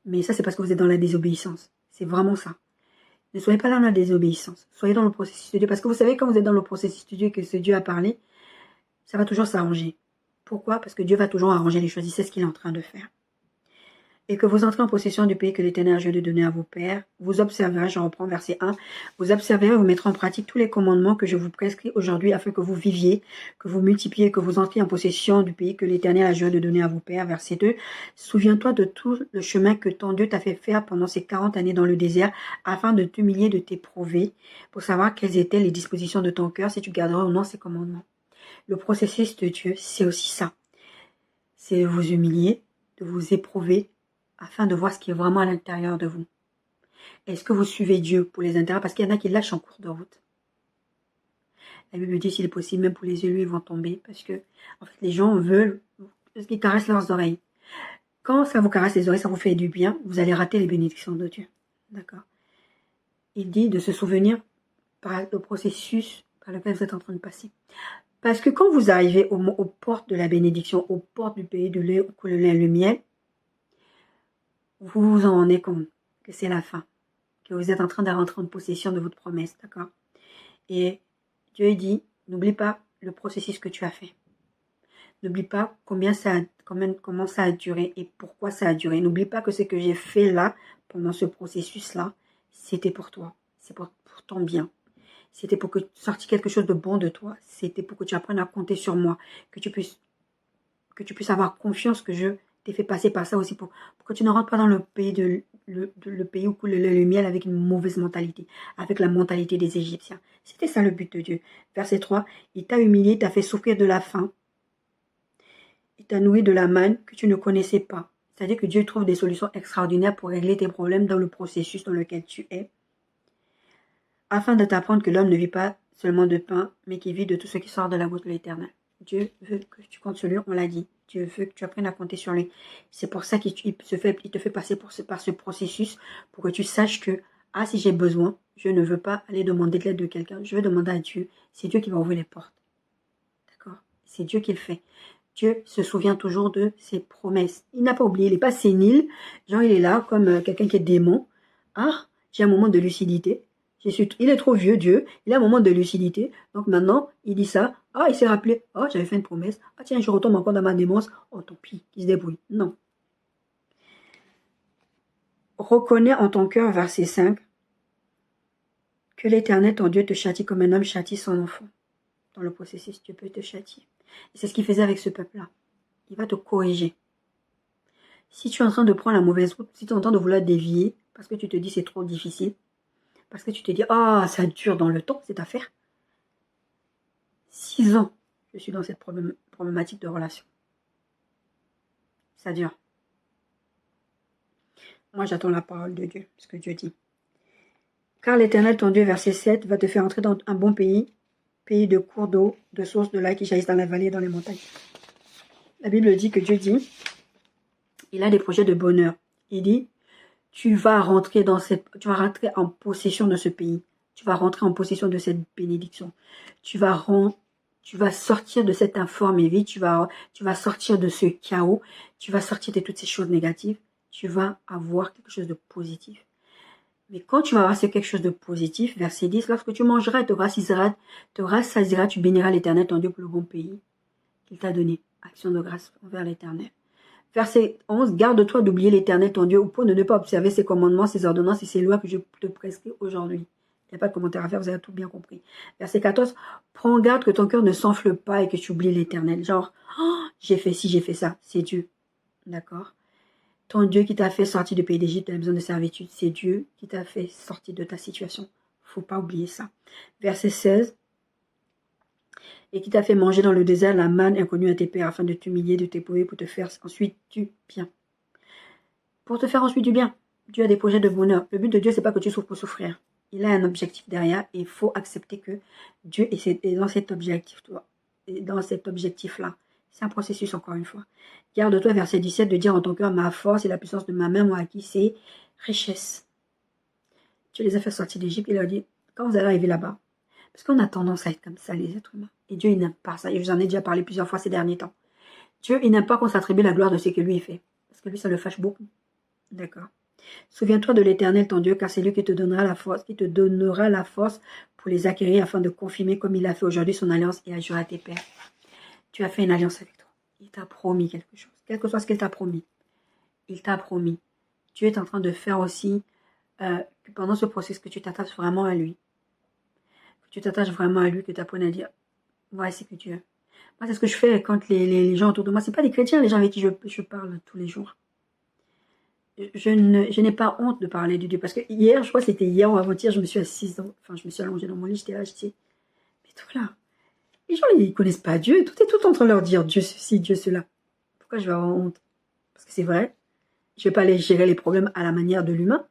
Mais ça, c'est parce que vous êtes dans la désobéissance. C'est vraiment ça. Ne soyez pas dans la désobéissance. Soyez dans le processus de Dieu. Parce que vous savez, quand vous êtes dans le processus de Dieu, que ce Dieu a parlé, ça va toujours s'arranger. Pourquoi? Parce que Dieu va toujours arranger les choses. C'est ce qu'il est en train de faire. Et que vous entrez en possession du pays que l'Éternel a juré de donner à vos pères. Vous observerez, je reprends verset 1, vous observerez et vous mettrez en pratique tous les commandements que je vous prescris aujourd'hui afin que vous viviez, que vous multipliez, que vous entriez en possession du pays que l'Éternel a juré de donner à vos pères. Verset 2, souviens-toi de tout le chemin que ton Dieu t'a fait faire pendant ces 40 années dans le désert afin de t'humilier, de t'éprouver, pour savoir quelles étaient les dispositions de ton cœur si tu garderas ou non ces commandements. Le processus de Dieu, c'est aussi ça. C'est de vous humilier, de vous éprouver, afin de voir ce qui est vraiment à l'intérieur de vous. Est-ce que vous suivez Dieu pour les intérêts? Parce qu'il y en a qui lâchent en cours de route. La Bible dit, s'il est possible, même pour les élus, ils vont tomber. Parce que, en fait, les gens veulent, parce qu'ils caressent leurs oreilles. Quand ça vous caresse les oreilles, ça vous fait du bien, vous allez rater les bénédictions de Dieu. D'accord? Il dit de se souvenir par le processus par lequel vous êtes en train de passer. Parce que quand vous arrivez aux portes de la bénédiction, aux portes du pays de lait, où coule le lait et le miel, vous vous en rendez compte que c'est la fin, que vous êtes en train de rentrer en possession de votre promesse, d'accord? Et Dieu dit, n'oublie pas le processus que tu as fait. N'oublie pas comment ça a duré et pourquoi ça a duré. N'oublie pas que ce que j'ai fait là, pendant ce processus-là, c'était pour toi. C'est pour ton bien. C'était pour que tu sortes quelque chose de bon de toi. C'était pour que tu apprennes à compter sur moi. Que tu puisses avoir confiance que je t'ai fait passer par ça aussi pour que tu ne rentres pas dans le pays le pays où coule le miel avec une mauvaise mentalité, avec la mentalité des Égyptiens. C'était ça le but de Dieu. Verset 3, il t'a humilié, t'a fait souffrir de la faim. Il t'a nourri de la manne que tu ne connaissais pas. C'est-à-dire que Dieu trouve des solutions extraordinaires pour régler tes problèmes dans le processus dans lequel tu es, afin de t'apprendre que l'homme ne vit pas seulement de pain, mais qu'il vit de tout ce qui sort de la bouche de l'Éternel. Dieu veut que tu comptes sur lui, on l'a dit. Dieu veut que tu apprennes à compter sur lui. C'est pour ça qu'il te fait passer par ce processus, pour que tu saches que, si j'ai besoin, je ne veux pas aller demander de l'aide de quelqu'un, je veux demander à Dieu. C'est Dieu qui va ouvrir les portes. D'accord? C'est Dieu qui le fait. Dieu se souvient toujours de ses promesses. Il n'a pas oublié, il n'est pas sénile. Genre, il est là comme quelqu'un qui est démon. J'ai un moment de lucidité. Il est trop vieux, Dieu. Il a un moment de lucidité. Donc maintenant, il dit ça. Il s'est rappelé. J'avais fait une promesse. Tiens, je retombe encore dans ma démence. Tant pis, il se débrouille. Non. Reconnais en ton cœur, verset 5, que l'Éternel, ton Dieu, te châtie comme un homme châtie son enfant. Dans le processus, Dieu peut te châtier. Et c'est ce qu'il faisait avec ce peuple-là. Il va te corriger. Si tu es en train de prendre la mauvaise route, si tu es en train de vouloir dévier, parce que tu te dis c'est trop difficile, parce que tu te dis, ça dure dans le temps, cette affaire. 6 ans, je suis dans cette problématique de relation. Ça dure. Moi, j'attends la parole de Dieu, ce que Dieu dit. Car l'Éternel, ton Dieu, verset 7, va te faire entrer dans un bon pays de cours d'eau, de sources de lacs qui jaillissent dans la vallée et dans les montagnes. La Bible dit que Dieu dit, il a des projets de bonheur. Il dit, tu vas rentrer en possession de ce pays. Tu vas rentrer en possession de cette bénédiction. Tu vas sortir de cette informe vie. Tu vas sortir de ce chaos. Tu vas sortir de toutes ces choses négatives. Tu vas avoir quelque chose de positif. Mais quand tu vas avoir quelque chose de positif, verset 10, lorsque tu mangeras, te rassasieras, tu béniras l'Éternel, ton Dieu, pour le bon pays qu'il t'a donné. Action de grâce envers l'Éternel. Verset 11, garde-toi d'oublier l'Éternel, ton Dieu, au point de ne pas observer ses commandements, ses ordonnances et ses lois que je te prescris aujourd'hui. Il n'y a pas de commentaire à faire, vous avez tout bien compris. Verset 14, prends garde que ton cœur ne s'enfle pas et que tu oublies l'Éternel. Genre, j'ai fait ci, j'ai fait ça. C'est Dieu. D'accord? Ton Dieu qui t'a fait sortir du pays d'Égypte de la maison de servitude, c'est Dieu qui t'a fait sortir de ta situation. Faut pas oublier ça. Verset 16, et qui t'a fait manger dans le désert la manne inconnue à tes pères afin de t'humilier, de t'éprouver pour te faire ensuite du bien. Pour te faire ensuite du bien. Dieu a des projets de bonheur. Le but de Dieu, c'est pas que tu souffres pour souffrir. Il a un objectif derrière et il faut accepter que Dieu est dans cet objectif-là. C'est un processus, encore une fois. Garde-toi, verset 17, de dire en ton cœur, ma force et la puissance de ma main m'ont acquis, c'est richesse. Dieu les a fait sortir d'Égypte. Il leur dit, quand vous allez arriver là-bas, parce qu'on a tendance à être comme ça, les êtres humains. Et Dieu, il n'aime pas ça. Et je vous en ai déjà parlé plusieurs fois ces derniers temps. Dieu, il n'aime pas qu'on s'attribue la gloire de ce que lui fait. Parce que lui, ça le fâche beaucoup. D'accord. Souviens-toi de l'Éternel, ton Dieu, car c'est lui qui te donnera la force pour les acquérir afin de confirmer comme il a fait aujourd'hui son alliance et à jurer à tes pères. tu as fait une alliance avec toi. Il t'a promis quelque chose. Quel que soit ce qu'il t'a promis. Il t'a promis. Dieu est en train de faire aussi, que pendant ce processus, que tu t'attaches vraiment à lui. Que tu t'attaches vraiment à lui, que tu apprennes à dire, voici que Dieu. Moi, c'est ce que je fais quand les gens autour de moi, c'est pas des chrétiens, les gens avec qui je parle tous les jours. Je n'ai pas honte de parler de Dieu. Parce que hier, je crois que c'était hier ou avant-hier, je me suis assise, je me suis allongée dans mon lit, j'étais là, je dis, mais toi là, les gens, ils connaissent pas Dieu, tout est tout en train de leur dire Dieu ceci, Dieu cela. Pourquoi je vais avoir honte? Parce que c'est vrai, je vais pas aller gérer les problèmes à la manière de l'humain.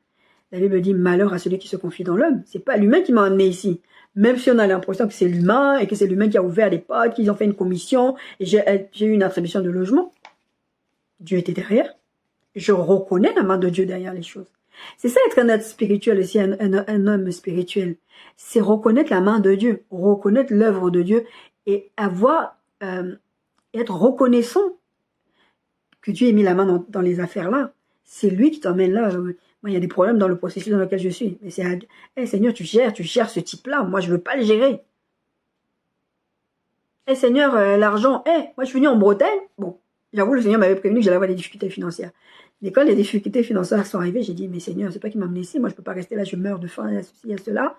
La Bible dit malheur à celui qui se confie dans l'homme. C'est pas l'humain qui m'a emmené ici. Même si on a l'impression que c'est l'humain et que c'est l'humain qui a ouvert les portes, qu'ils ont fait une commission et j'ai eu une attribution de logement. Dieu était derrière. Je reconnais la main de Dieu derrière les choses. C'est ça être un être spirituel aussi, un homme spirituel. C'est reconnaître la main de Dieu, reconnaître l'œuvre de Dieu et avoir, être reconnaissant que Dieu ait mis la main dans les affaires là. C'est lui qui t'emmène là. Moi, il y a des problèmes dans le processus dans lequel je suis. Mais c'est hey, Seigneur, tu gères ce type-là. Moi, je veux pas le gérer. Hey, Seigneur, l'argent, moi, je suis venu en Bretagne. Bon, j'avoue, le Seigneur m'avait prévenu que j'allais avoir des difficultés financières. Mais quand les difficultés financières sont arrivées, j'ai dit, mais Seigneur, c'est pas qui m'a amené ici. Moi, je peux pas rester là, je meurs de faim, il y a ceci, il y a cela.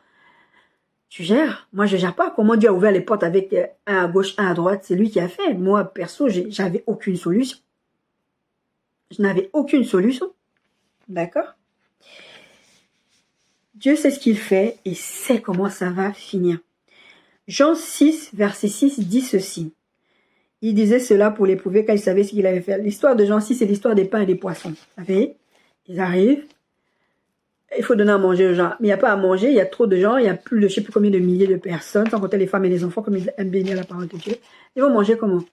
Tu gères. Moi, je gère pas. Comment Dieu a ouvert les portes avec un à gauche, un à droite, c'est lui qui a fait. Moi, perso, j'avais aucune solution. Je n'avais aucune solution. D'accord? Dieu sait ce qu'il fait et sait comment ça va finir. Jean 6, verset 6 dit ceci. Il disait cela pour l'éprouver car il savait ce qu'il avait fait. L'histoire de Jean 6, c'est l'histoire des pains et des poissons. Vous savez? Ils arrivent. Il faut donner à manger aux gens. Mais il n'y a pas à manger, il y a trop de gens, il y a plus de je ne sais plus combien de milliers de personnes, sans compter les femmes et les enfants, comme ils aiment bénir la parole de Dieu. Ils vont manger comment?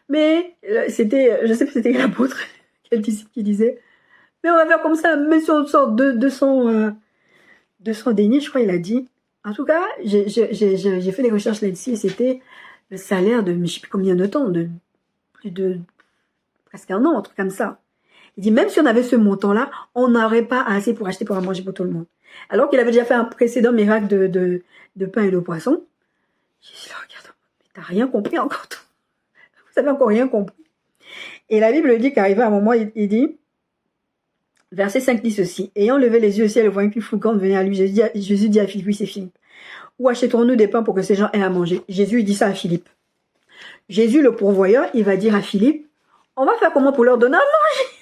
Mais c'était, je sais pas si c'était l'apôtre, quel disciple qui disait, mais on va faire comme ça, même si on sort 200 deniers, je crois il a dit. En tout cas, j'ai fait des recherches là-dessus et c'était le salaire de, je ne sais plus combien de temps, de plus de presque un an, un truc comme ça. Il dit, même si on avait ce montant-là, on n'aurait pas assez pour acheter pour à manger pour tout le monde. Alors qu'il avait déjà fait un précédent miracle de pain et de poisson. J'ai dit, regarde, mais t'as rien compris encore tout. Vous avez encore rien compris. Et la Bible dit qu'arrivé à un moment, il dit, verset 5 dit ceci, ayant levé les yeux au ciel et voyant qu'une foule venait à lui, Jésus dit à Philippe, oui c'est Philippe, où achèterons-nous des pains pour que ces gens aient à manger? Jésus, il dit ça à Philippe. Jésus, le pourvoyeur, il va dire à Philippe, on va faire comment pour leur donner à manger?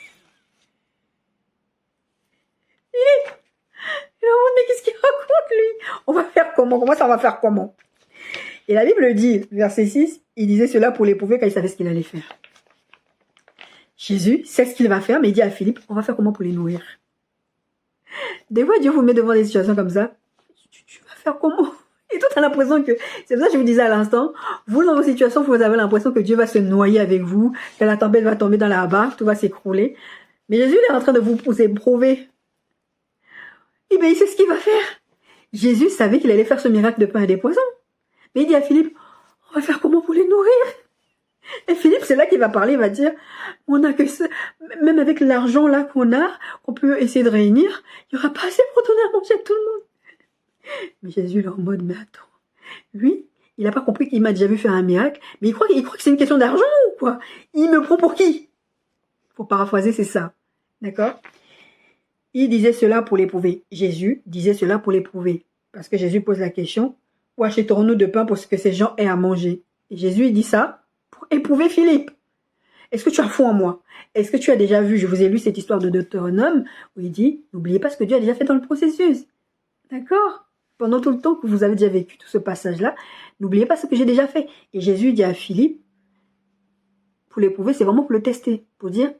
Mais qu'est-ce qu'il raconte, lui? On va faire comment? Comment ça, on va faire comment? Et la Bible dit, verset 6, il disait cela pour l'éprouver car il savait ce qu'il allait faire. Jésus sait ce qu'il va faire, mais il dit à Philippe, on va faire comment pour les nourrir? Des fois, Dieu vous met devant des situations comme ça. Tu vas faire comment? Et toi, tu as l'impression que, c'est pour ça que je vous disais à l'instant, vous, dans vos situations, vous avez l'impression que Dieu va se noyer avec vous, que la tempête va tomber dans la barque, tout va s'écrouler. Mais Jésus, il est en train de vous éprouver. Et bien, il sait ce qu'il va faire. Jésus savait qu'il allait faire ce miracle de pain et des poissons. Mais il dit à Philippe, on va faire comment pour les nourrir? Et Philippe, c'est là qu'il va parler, il va dire, on a que ça, même avec l'argent là qu'on peut essayer de réunir, il n'y aura pas assez pour donner à manger à tout le monde. Mais Jésus, il est en mode, mais attends, lui, il n'a pas compris qu'il m'a déjà vu faire un miracle, mais il croit que c'est une question d'argent ou quoi? Il me prend pour qui? Pour paraphraser, c'est ça. D'accord? Il disait cela pour l'éprouver. Jésus disait cela pour l'éprouver. Parce que Jésus pose la question, où achèterons-nous de pain pour que ces gens aient à manger? Et Jésus, il dit ça pour éprouver Philippe. Est-ce que tu as foi en moi? Est-ce que tu as déjà vu, je vous ai lu cette histoire de Deutéronome, où il dit, n'oubliez pas ce que Dieu a déjà fait dans le processus. D'accord? Pendant tout le temps que vous avez déjà vécu tout ce passage-là, n'oubliez pas ce que j'ai déjà fait. Et Jésus dit à Philippe, pour l'éprouver, c'est vraiment pour le tester, pour dire,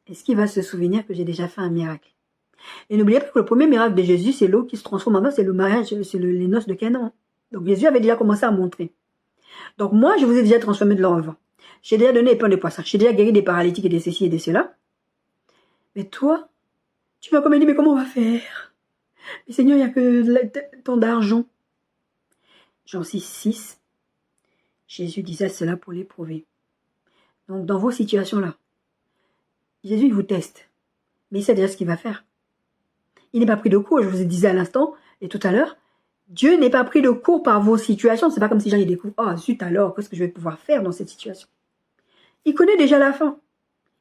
est-ce qu'il va se souvenir que j'ai déjà fait un miracle? Et n'oubliez pas que le premier miracle de Jésus, c'est l'eau qui se transforme en vin, c'est le mariage, c'est les noces de Canaan. Donc Jésus avait déjà commencé à montrer. Donc moi, je vous ai déjà transformé de l'eau en vin. J'ai déjà donné les pains de poisson. J'ai déjà guéri des paralytiques et des ceci et des cela. Mais toi, tu vas comme dire, mais comment on va faire? Mais Seigneur, il n'y a que tant d'argent. Jean 6, 6. Jésus disait cela pour l'éprouver. Donc dans vos situations-là, Jésus, il vous teste. Mais il sait déjà ce qu'il va faire. Il n'est pas pris de court, je vous ai dit à l'instant, et tout à l'heure, Dieu n'est pas pris de court par vos situations. C'est pas comme si Jean il découvre, oh zut alors, qu'est-ce que je vais pouvoir faire dans cette situation? Il connaît déjà la fin.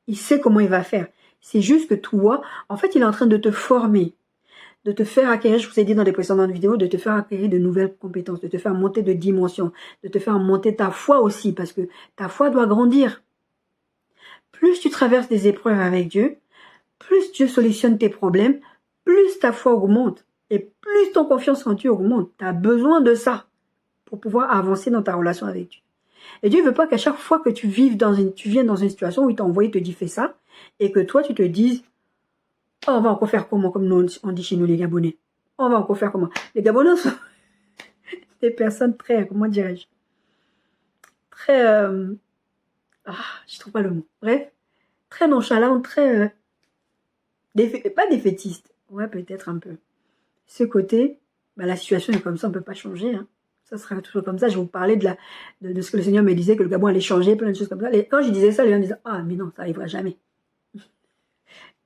Il sait comment il va faire. C'est juste que toi, en fait, il est en train de te former, de te faire acquérir, je vous ai dit dans les précédentes vidéos, de te faire acquérir de nouvelles compétences, de te faire monter de dimension, de te faire monter ta foi aussi, parce que ta foi doit grandir. Plus tu traverses des épreuves avec Dieu, plus Dieu solutionne tes problèmes, plus ta foi augmente et plus ton confiance en Dieu augmente. Tu as besoin de ça pour pouvoir avancer dans ta relation avec Dieu. Et Dieu ne veut pas qu'à chaque fois que tu viennes dans une situation où il t'a envoyé, il te dit fais ça, et que toi tu te dises oh, on va encore faire comment, comme nous on dit chez nous les Gabonais. On va encore faire comment. Les Gabonais sont des personnes très, comment dirais-je, très, je trouve pas le mot. Bref, très nonchalantes, très, pas défaitistes. Ouais, peut-être un peu. Ce côté, la situation est comme ça, on peut pas changer. Hein. Ça sera toujours comme ça. Je vous parlais de ce que le Seigneur me disait, que le Gabon allait changer, plein de choses comme ça. Et quand je disais ça, les gens me disaient, ah, mais non, ça arrivera jamais.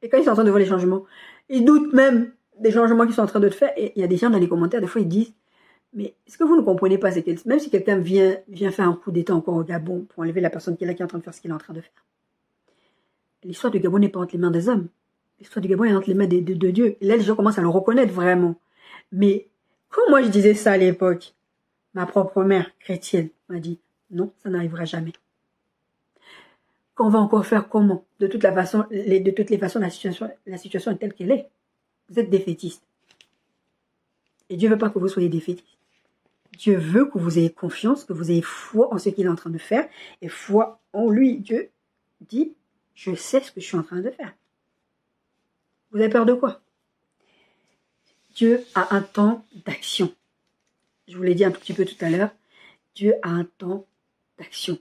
Et quand ils sont en train de voir les changements, ils doutent même des changements qu'ils sont en train de faire. Et il y a des gens dans les commentaires, des fois, ils disent, mais est-ce que vous ne comprenez pas, c'est que même si quelqu'un vient faire un coup d'État encore au Gabon pour enlever la personne qui est là, qui est en train de faire ce qu'il est en train de faire, l'histoire du Gabon n'est pas entre les mains des hommes. L'histoire du Gabon est entre les mains de Dieu. Et là, les gens commencent à le reconnaître vraiment. Mais quand moi, je disais ça à l'époque, ma propre mère chrétienne m'a dit, non, ça n'arrivera jamais. Qu'on va encore faire comment? De toutes les façons, la situation est telle qu'elle est. Vous êtes défaitiste. Et Dieu ne veut pas que vous soyez défaitiste. Dieu veut que vous ayez confiance, que vous ayez foi en ce qu'il est en train de faire. Et foi en lui. Dieu dit, je sais ce que je suis en train de faire. Vous avez peur de quoi? Dieu a un temps d'action. Je vous l'ai dit un tout petit peu tout à l'heure. Dieu a un temps d'action.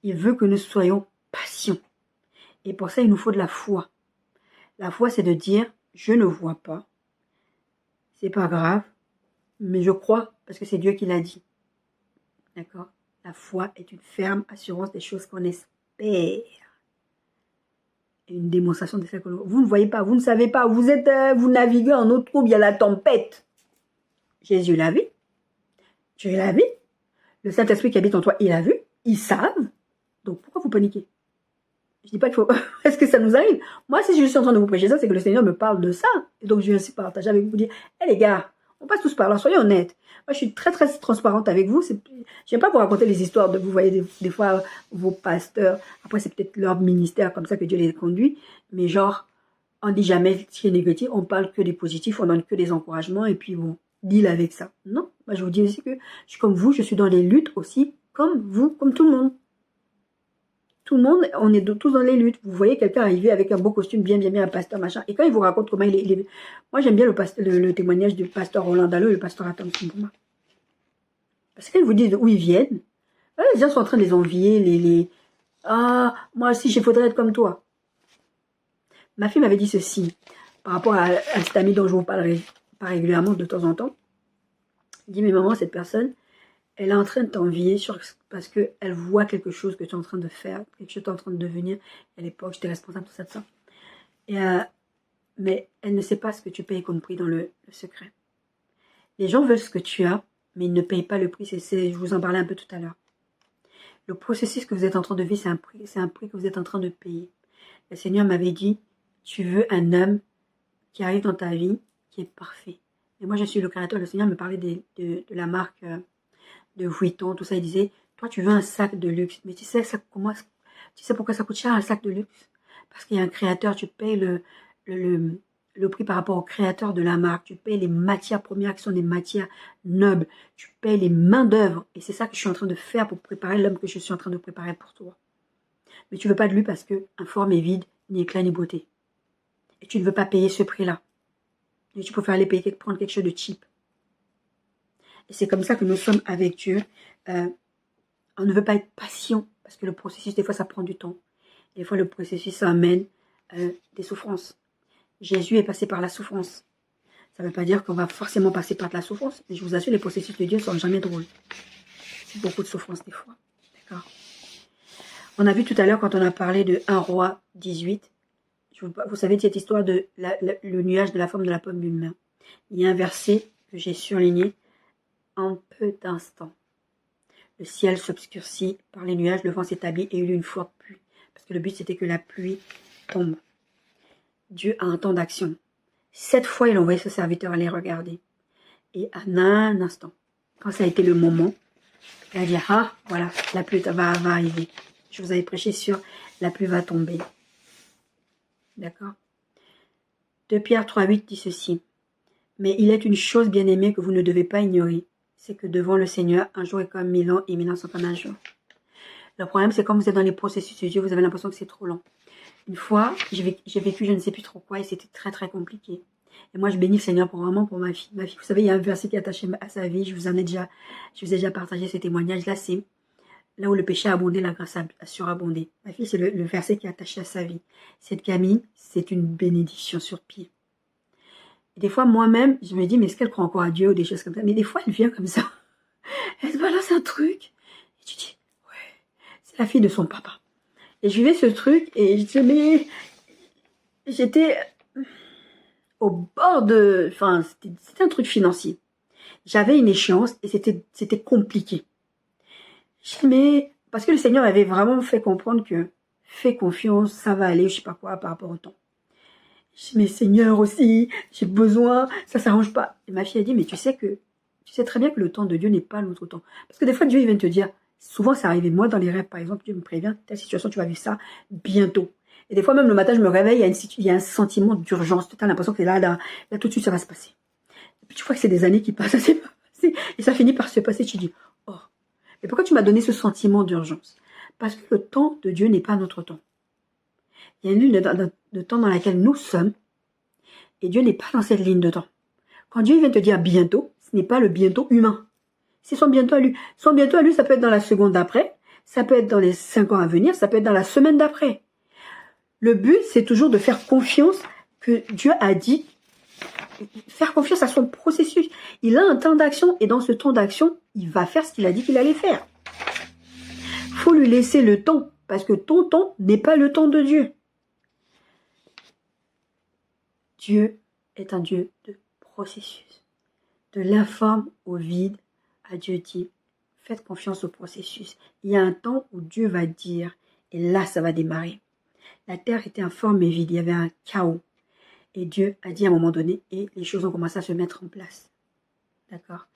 Il veut que nous soyons patients. Et pour ça, il nous faut de la foi. La foi, c'est de dire, je ne vois pas. C'est pas grave. Mais je crois parce que c'est Dieu qui l'a dit. D'accord? La foi est une ferme assurance des choses qu'on espère. Et une démonstration de ce que vous ne voyez pas, vous ne savez pas. Vous naviguez en eau trouble, il y a la tempête. Jésus l'a vu. Dieu l'a vu. Le Saint-Esprit qui habite en toi, il l'a vu. Ils savent. Donc pourquoi vous paniquez? Je dis pas qu'il faut... Est-ce que ça nous arrive? Moi, si je suis en train de vous prêcher ça, c'est que le Seigneur me parle de ça. Et donc je viens aussi partager avec vous, dire, hé les gars, on passe tous par là, soyez honnêtes. Moi, je suis très très transparente avec vous. J'aime pas vous raconter les histoires de, vous voyez, des fois, vos pasteurs. Après, c'est peut-être leur ministère comme ça que Dieu les conduit. Mais genre, on dit jamais ce qui est négatif, on parle que des positifs, on donne que des encouragements et puis bon, deal avec ça. Non, moi, je vous dis aussi que je suis comme vous, je suis dans les luttes aussi, comme vous, comme tout le monde. Tout le monde, on est tous dans les luttes. Vous voyez quelqu'un arriver avec un beau costume, bien, un pasteur, machin. Et quand il vous raconte comment il est... Moi, j'aime bien le témoignage du pasteur Roland Dalleux et le pasteur Atom Kumbuma. Parce qu'ils vous disent d'où ils viennent. Les gens sont en train de les envier, Ah, moi aussi, il faudrait être comme toi. Ma fille m'avait dit ceci, par rapport à cet ami dont je vous parle pas régulièrement de temps en temps. Il dit, mais maman, cette personne, elle est en train de t'envier parce qu'elle voit quelque chose que tu es en train de faire, quelque chose que tu es en train de devenir. À l'époque, j'étais responsable de tout ça. Mais elle ne sait pas ce que tu payes comme prix dans le secret. Les gens veulent ce que tu as, mais ils ne payent pas le prix. Je vous en parlais un peu tout à l'heure. Le processus que vous êtes en train de vivre, c'est un prix que vous êtes en train de payer. Le Seigneur m'avait dit, tu veux un homme qui arrive dans ta vie, qui est parfait. Et moi, je suis le créateur. Le Seigneur me parlait de la marque... de Vuitton, tout ça, il disait, toi tu veux un sac de luxe, mais tu sais pourquoi ça coûte cher un sac de luxe? Parce qu'il y a un créateur, tu payes le prix par rapport au créateur de la marque, tu payes les matières premières qui sont des matières nobles, tu payes les mains d'œuvre, et c'est ça que je suis en train de faire pour préparer l'homme que je suis en train de préparer pour toi. Mais tu veux pas de lui parce que un forme est vide, ni éclat ni beauté. Et tu ne veux pas payer ce prix-là. Et tu préfères aller prendre quelque chose de cheap. Et c'est comme ça que nous sommes avec Dieu. On ne veut pas être patient, parce que le processus, des fois, ça prend du temps. Des fois, le processus, ça amène des souffrances. Jésus est passé par la souffrance. Ça ne veut pas dire qu'on va forcément passer par de la souffrance, mais je vous assure, les processus de Dieu ne sont jamais drôles. C'est beaucoup de souffrance, des fois. D'accord? On a vu tout à l'heure, quand on a parlé de 1 Roi 18, vous savez cette histoire de le nuage de la forme de la pomme d'une main. Il y a un verset que j'ai surligné, en peu d'instants, le ciel s'obscurcit par les nuages, le vent s'établit et il y eut une forte pluie. Parce que le but, c'était que la pluie tombe. Dieu a un temps d'action. 7 fois, il a envoyé ce serviteur aller regarder. Et en un instant, quand ça a été le moment, il a dit, ah, voilà, la pluie va arriver. Je vous avais prêché sur la pluie va tomber. D'accord? 2 Pierre 3,8 dit ceci. Mais il est une chose bien aimée que vous ne devez pas ignorer. C'est que devant le Seigneur, un jour est comme 1000 ans et 1000 ans sont comme un jour. Le problème, c'est quand vous êtes dans les processus de Dieu, vous avez l'impression que c'est trop long. Une fois, j'ai vécu je ne sais plus trop quoi et c'était très très compliqué. Et moi, je bénis le Seigneur vraiment pour ma fille. Ma fille, vous savez, il y a un verset qui est attaché à sa vie. Je vous ai déjà partagé ce témoignage-là. C'est là où le péché a abondé, la grâce a surabondé. Ma fille, c'est le verset qui est attaché à sa vie. Cette Camille, c'est une bénédiction sur pied. Et des fois, moi-même, je me dis, mais est-ce qu'elle croit encore à Dieu ou des choses comme ça? Mais des fois, elle vient comme ça. Elle se balance un truc. Et tu dis, ouais, c'est la fille de son papa. Et je vivais ce truc et j'étais au bord de... Enfin, c'était un truc financier. J'avais une échéance et c'était compliqué. Mais parce que le Seigneur avait vraiment fait comprendre que fais confiance, ça va aller, je sais pas quoi, par rapport au temps. Je dis, mais Seigneur aussi, j'ai besoin, ça s'arrange pas. Et ma fille a dit, mais tu sais très bien que le temps de Dieu n'est pas notre temps. Parce que des fois, Dieu, il vient te dire, souvent, ça arrivait, moi, dans les rêves, par exemple, Dieu me prévient, telle situation, tu vas vivre ça bientôt. Et des fois, même le matin, je me réveille, il y a un sentiment d'urgence. Tu as l'impression que là, tout de suite, ça va se passer. Et puis, tu vois que c'est des années qui passent, ça s'est pas passé. Et ça finit par se passer. Tu dis, oh, mais pourquoi tu m'as donné ce sentiment d'urgence? Parce que le temps de Dieu n'est pas notre temps. Il y a une ligne de temps dans laquelle nous sommes, et Dieu n'est pas dans cette ligne de temps. Quand Dieu vient te dire bientôt, ce n'est pas le bientôt humain. C'est son bientôt à lui. Son bientôt à lui, ça peut être dans la seconde d'après, ça peut être dans les 5 ans à venir, ça peut être dans la semaine d'après. Le but, c'est toujours de faire confiance que Dieu a dit, faire confiance à son processus. Il a un temps d'action, et dans ce temps d'action, il va faire ce qu'il a dit qu'il allait faire. Faut lui laisser le temps, parce que ton temps n'est pas le temps de Dieu. Dieu est un Dieu de processus. De l'informe au vide, à Dieu dit, faites confiance au processus. Il y a un temps où Dieu va dire, et là ça va démarrer. La terre était informe et vide, il y avait un chaos. Et Dieu a dit à un moment donné, et les choses ont commencé à se mettre en place. D'accord?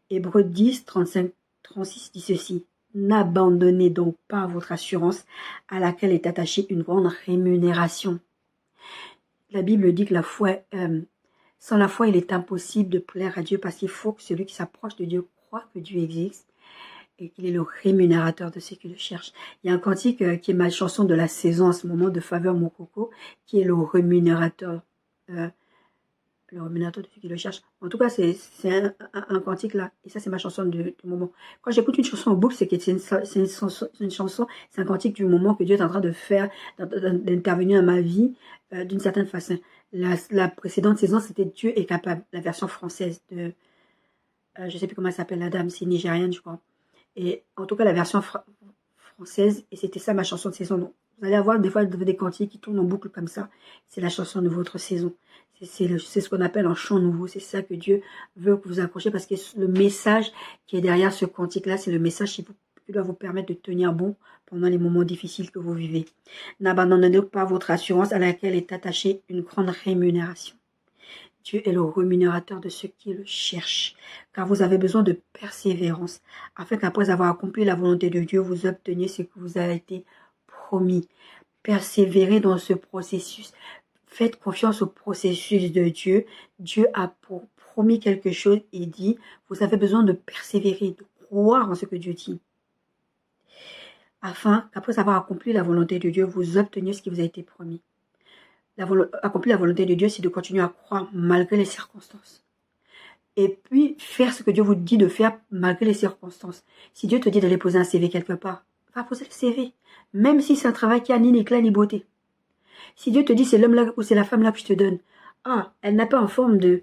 Hébreux 10, 35, 36 dit ceci. N'abandonnez donc pas votre assurance à laquelle est attachée une grande rémunération. La Bible dit que sans la foi, il est impossible de plaire à Dieu parce qu'il faut que celui qui s'approche de Dieu croit que Dieu existe et qu'il est le rémunérateur de ceux qui le cherchent. Il y a un cantique qui est ma chanson de la saison en ce moment de Faveur mon coco, qui est le rémunérateur de ceux qui le cherchent. En tout cas, c'est un cantique là. Et ça, c'est ma chanson du moment. Quand j'écoute une chanson en boucle, c'est une chanson, c'est un cantique du moment que Dieu est en train de faire, d'intervenir dans ma vie d'une certaine façon. La précédente saison, c'était Dieu est capable, la version française de... je sais plus comment elle s'appelle, la dame, c'est nigérienne, je crois. Et en tout cas, la version française, et c'était ça ma chanson de saison. Donc, vous allez avoir des fois des cantiques qui tournent en boucle comme ça. C'est la chanson de votre saison. C'est ce qu'on appelle un chant nouveau. C'est ça que Dieu veut que vous accrochiez parce que le message qui est derrière ce cantique-là, c'est le message qui doit vous permettre de tenir bon pendant les moments difficiles que vous vivez. N'abandonnez donc pas votre assurance à laquelle est attachée une grande rémunération. Dieu est le rémunérateur de ceux qui le cherchent, car vous avez besoin de persévérance, afin qu'après avoir accompli la volonté de Dieu, vous obteniez ce que vous a été promis. Persévérez dans ce processus. Faites confiance au processus de Dieu. Dieu a promis quelque chose et dit, vous avez besoin de persévérer, de croire en ce que Dieu dit, afin qu'après avoir accompli la volonté de Dieu, vous obteniez ce qui vous a été promis. Accomplir la volonté de Dieu, c'est de continuer à croire malgré les circonstances. Et puis, faire ce que Dieu vous dit de faire malgré les circonstances. Si Dieu te dit d'aller poser un CV quelque part, va poser le CV. Même si c'est un travail qui a ni éclat ni beauté. Si Dieu te dit c'est l'homme là ou c'est la femme là que je te donne. Ah, elle n'a pas en forme de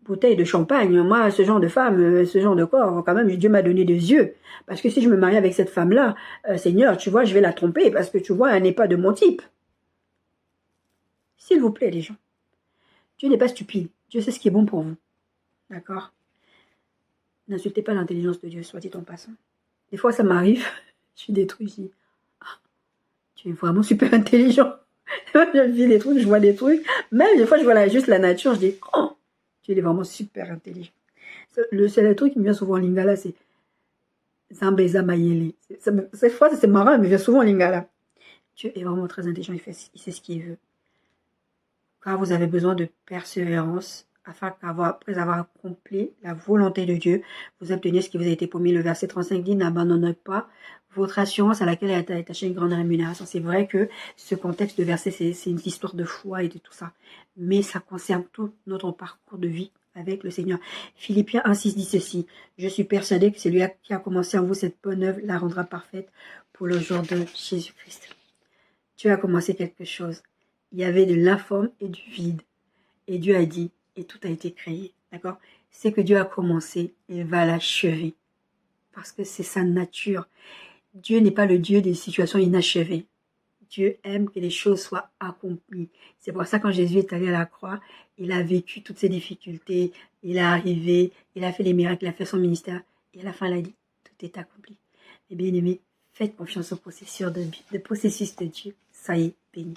bouteille de champagne. Moi, ce genre de femme, ce genre de corps, quand même, Dieu m'a donné des yeux. Parce que si je me marie avec cette femme-là, Seigneur, tu vois, je vais la tromper parce que tu vois, elle n'est pas de mon type. S'il vous plaît, les gens. Dieu n'est pas stupide. Dieu sait ce qui est bon pour vous. D'accord? N'insultez pas l'intelligence de Dieu, soit dit en passant. Des fois, ça m'arrive, je suis détruite, je dis, ah, tu es vraiment super intelligent. Je vis des trucs, je vois des trucs. Même des fois, je vois juste la nature, je dis, oh, tu es vraiment super intelligent. C'est le truc qui me vient souvent en lingala, c'est Zambeza Mayele. Cette fois, c'est marrant, elle me vient souvent en lingala. Dieu est vraiment très intelligent, il sait ce qu'il veut. Car vous avez besoin de persévérance, afin qu'après avoir accompli la volonté de Dieu, vous obteniez ce qui vous a été promis. Le verset 35 dit, n'abandonnez pas votre assurance à laquelle est attachée une grande rémunération. C'est vrai que ce contexte de verset, c'est une histoire de foi et de tout ça. Mais ça concerne tout notre parcours de vie avec le Seigneur. Philippiens 1,6 dit ceci, je suis persuadé que celui qui a commencé en vous cette bonne œuvre la rendra parfaite pour le jour de Jésus-Christ. Dieu a commencé quelque chose. Il y avait de l'informe et du vide. Et Dieu a dit, et tout a été créé. D'accord? C'est que Dieu a commencé, il va l'achever. Parce que c'est sa nature. Dieu n'est pas le Dieu des situations inachevées. Dieu aime que les choses soient accomplies. C'est pour ça quand Jésus est allé à la croix, il a vécu toutes ces difficultés, il est arrivé, il a fait les miracles, il a fait son ministère. Et à la fin, il a dit, tout est accompli. Et bien aimés, faites confiance au processus de Dieu. Ça y est, béni.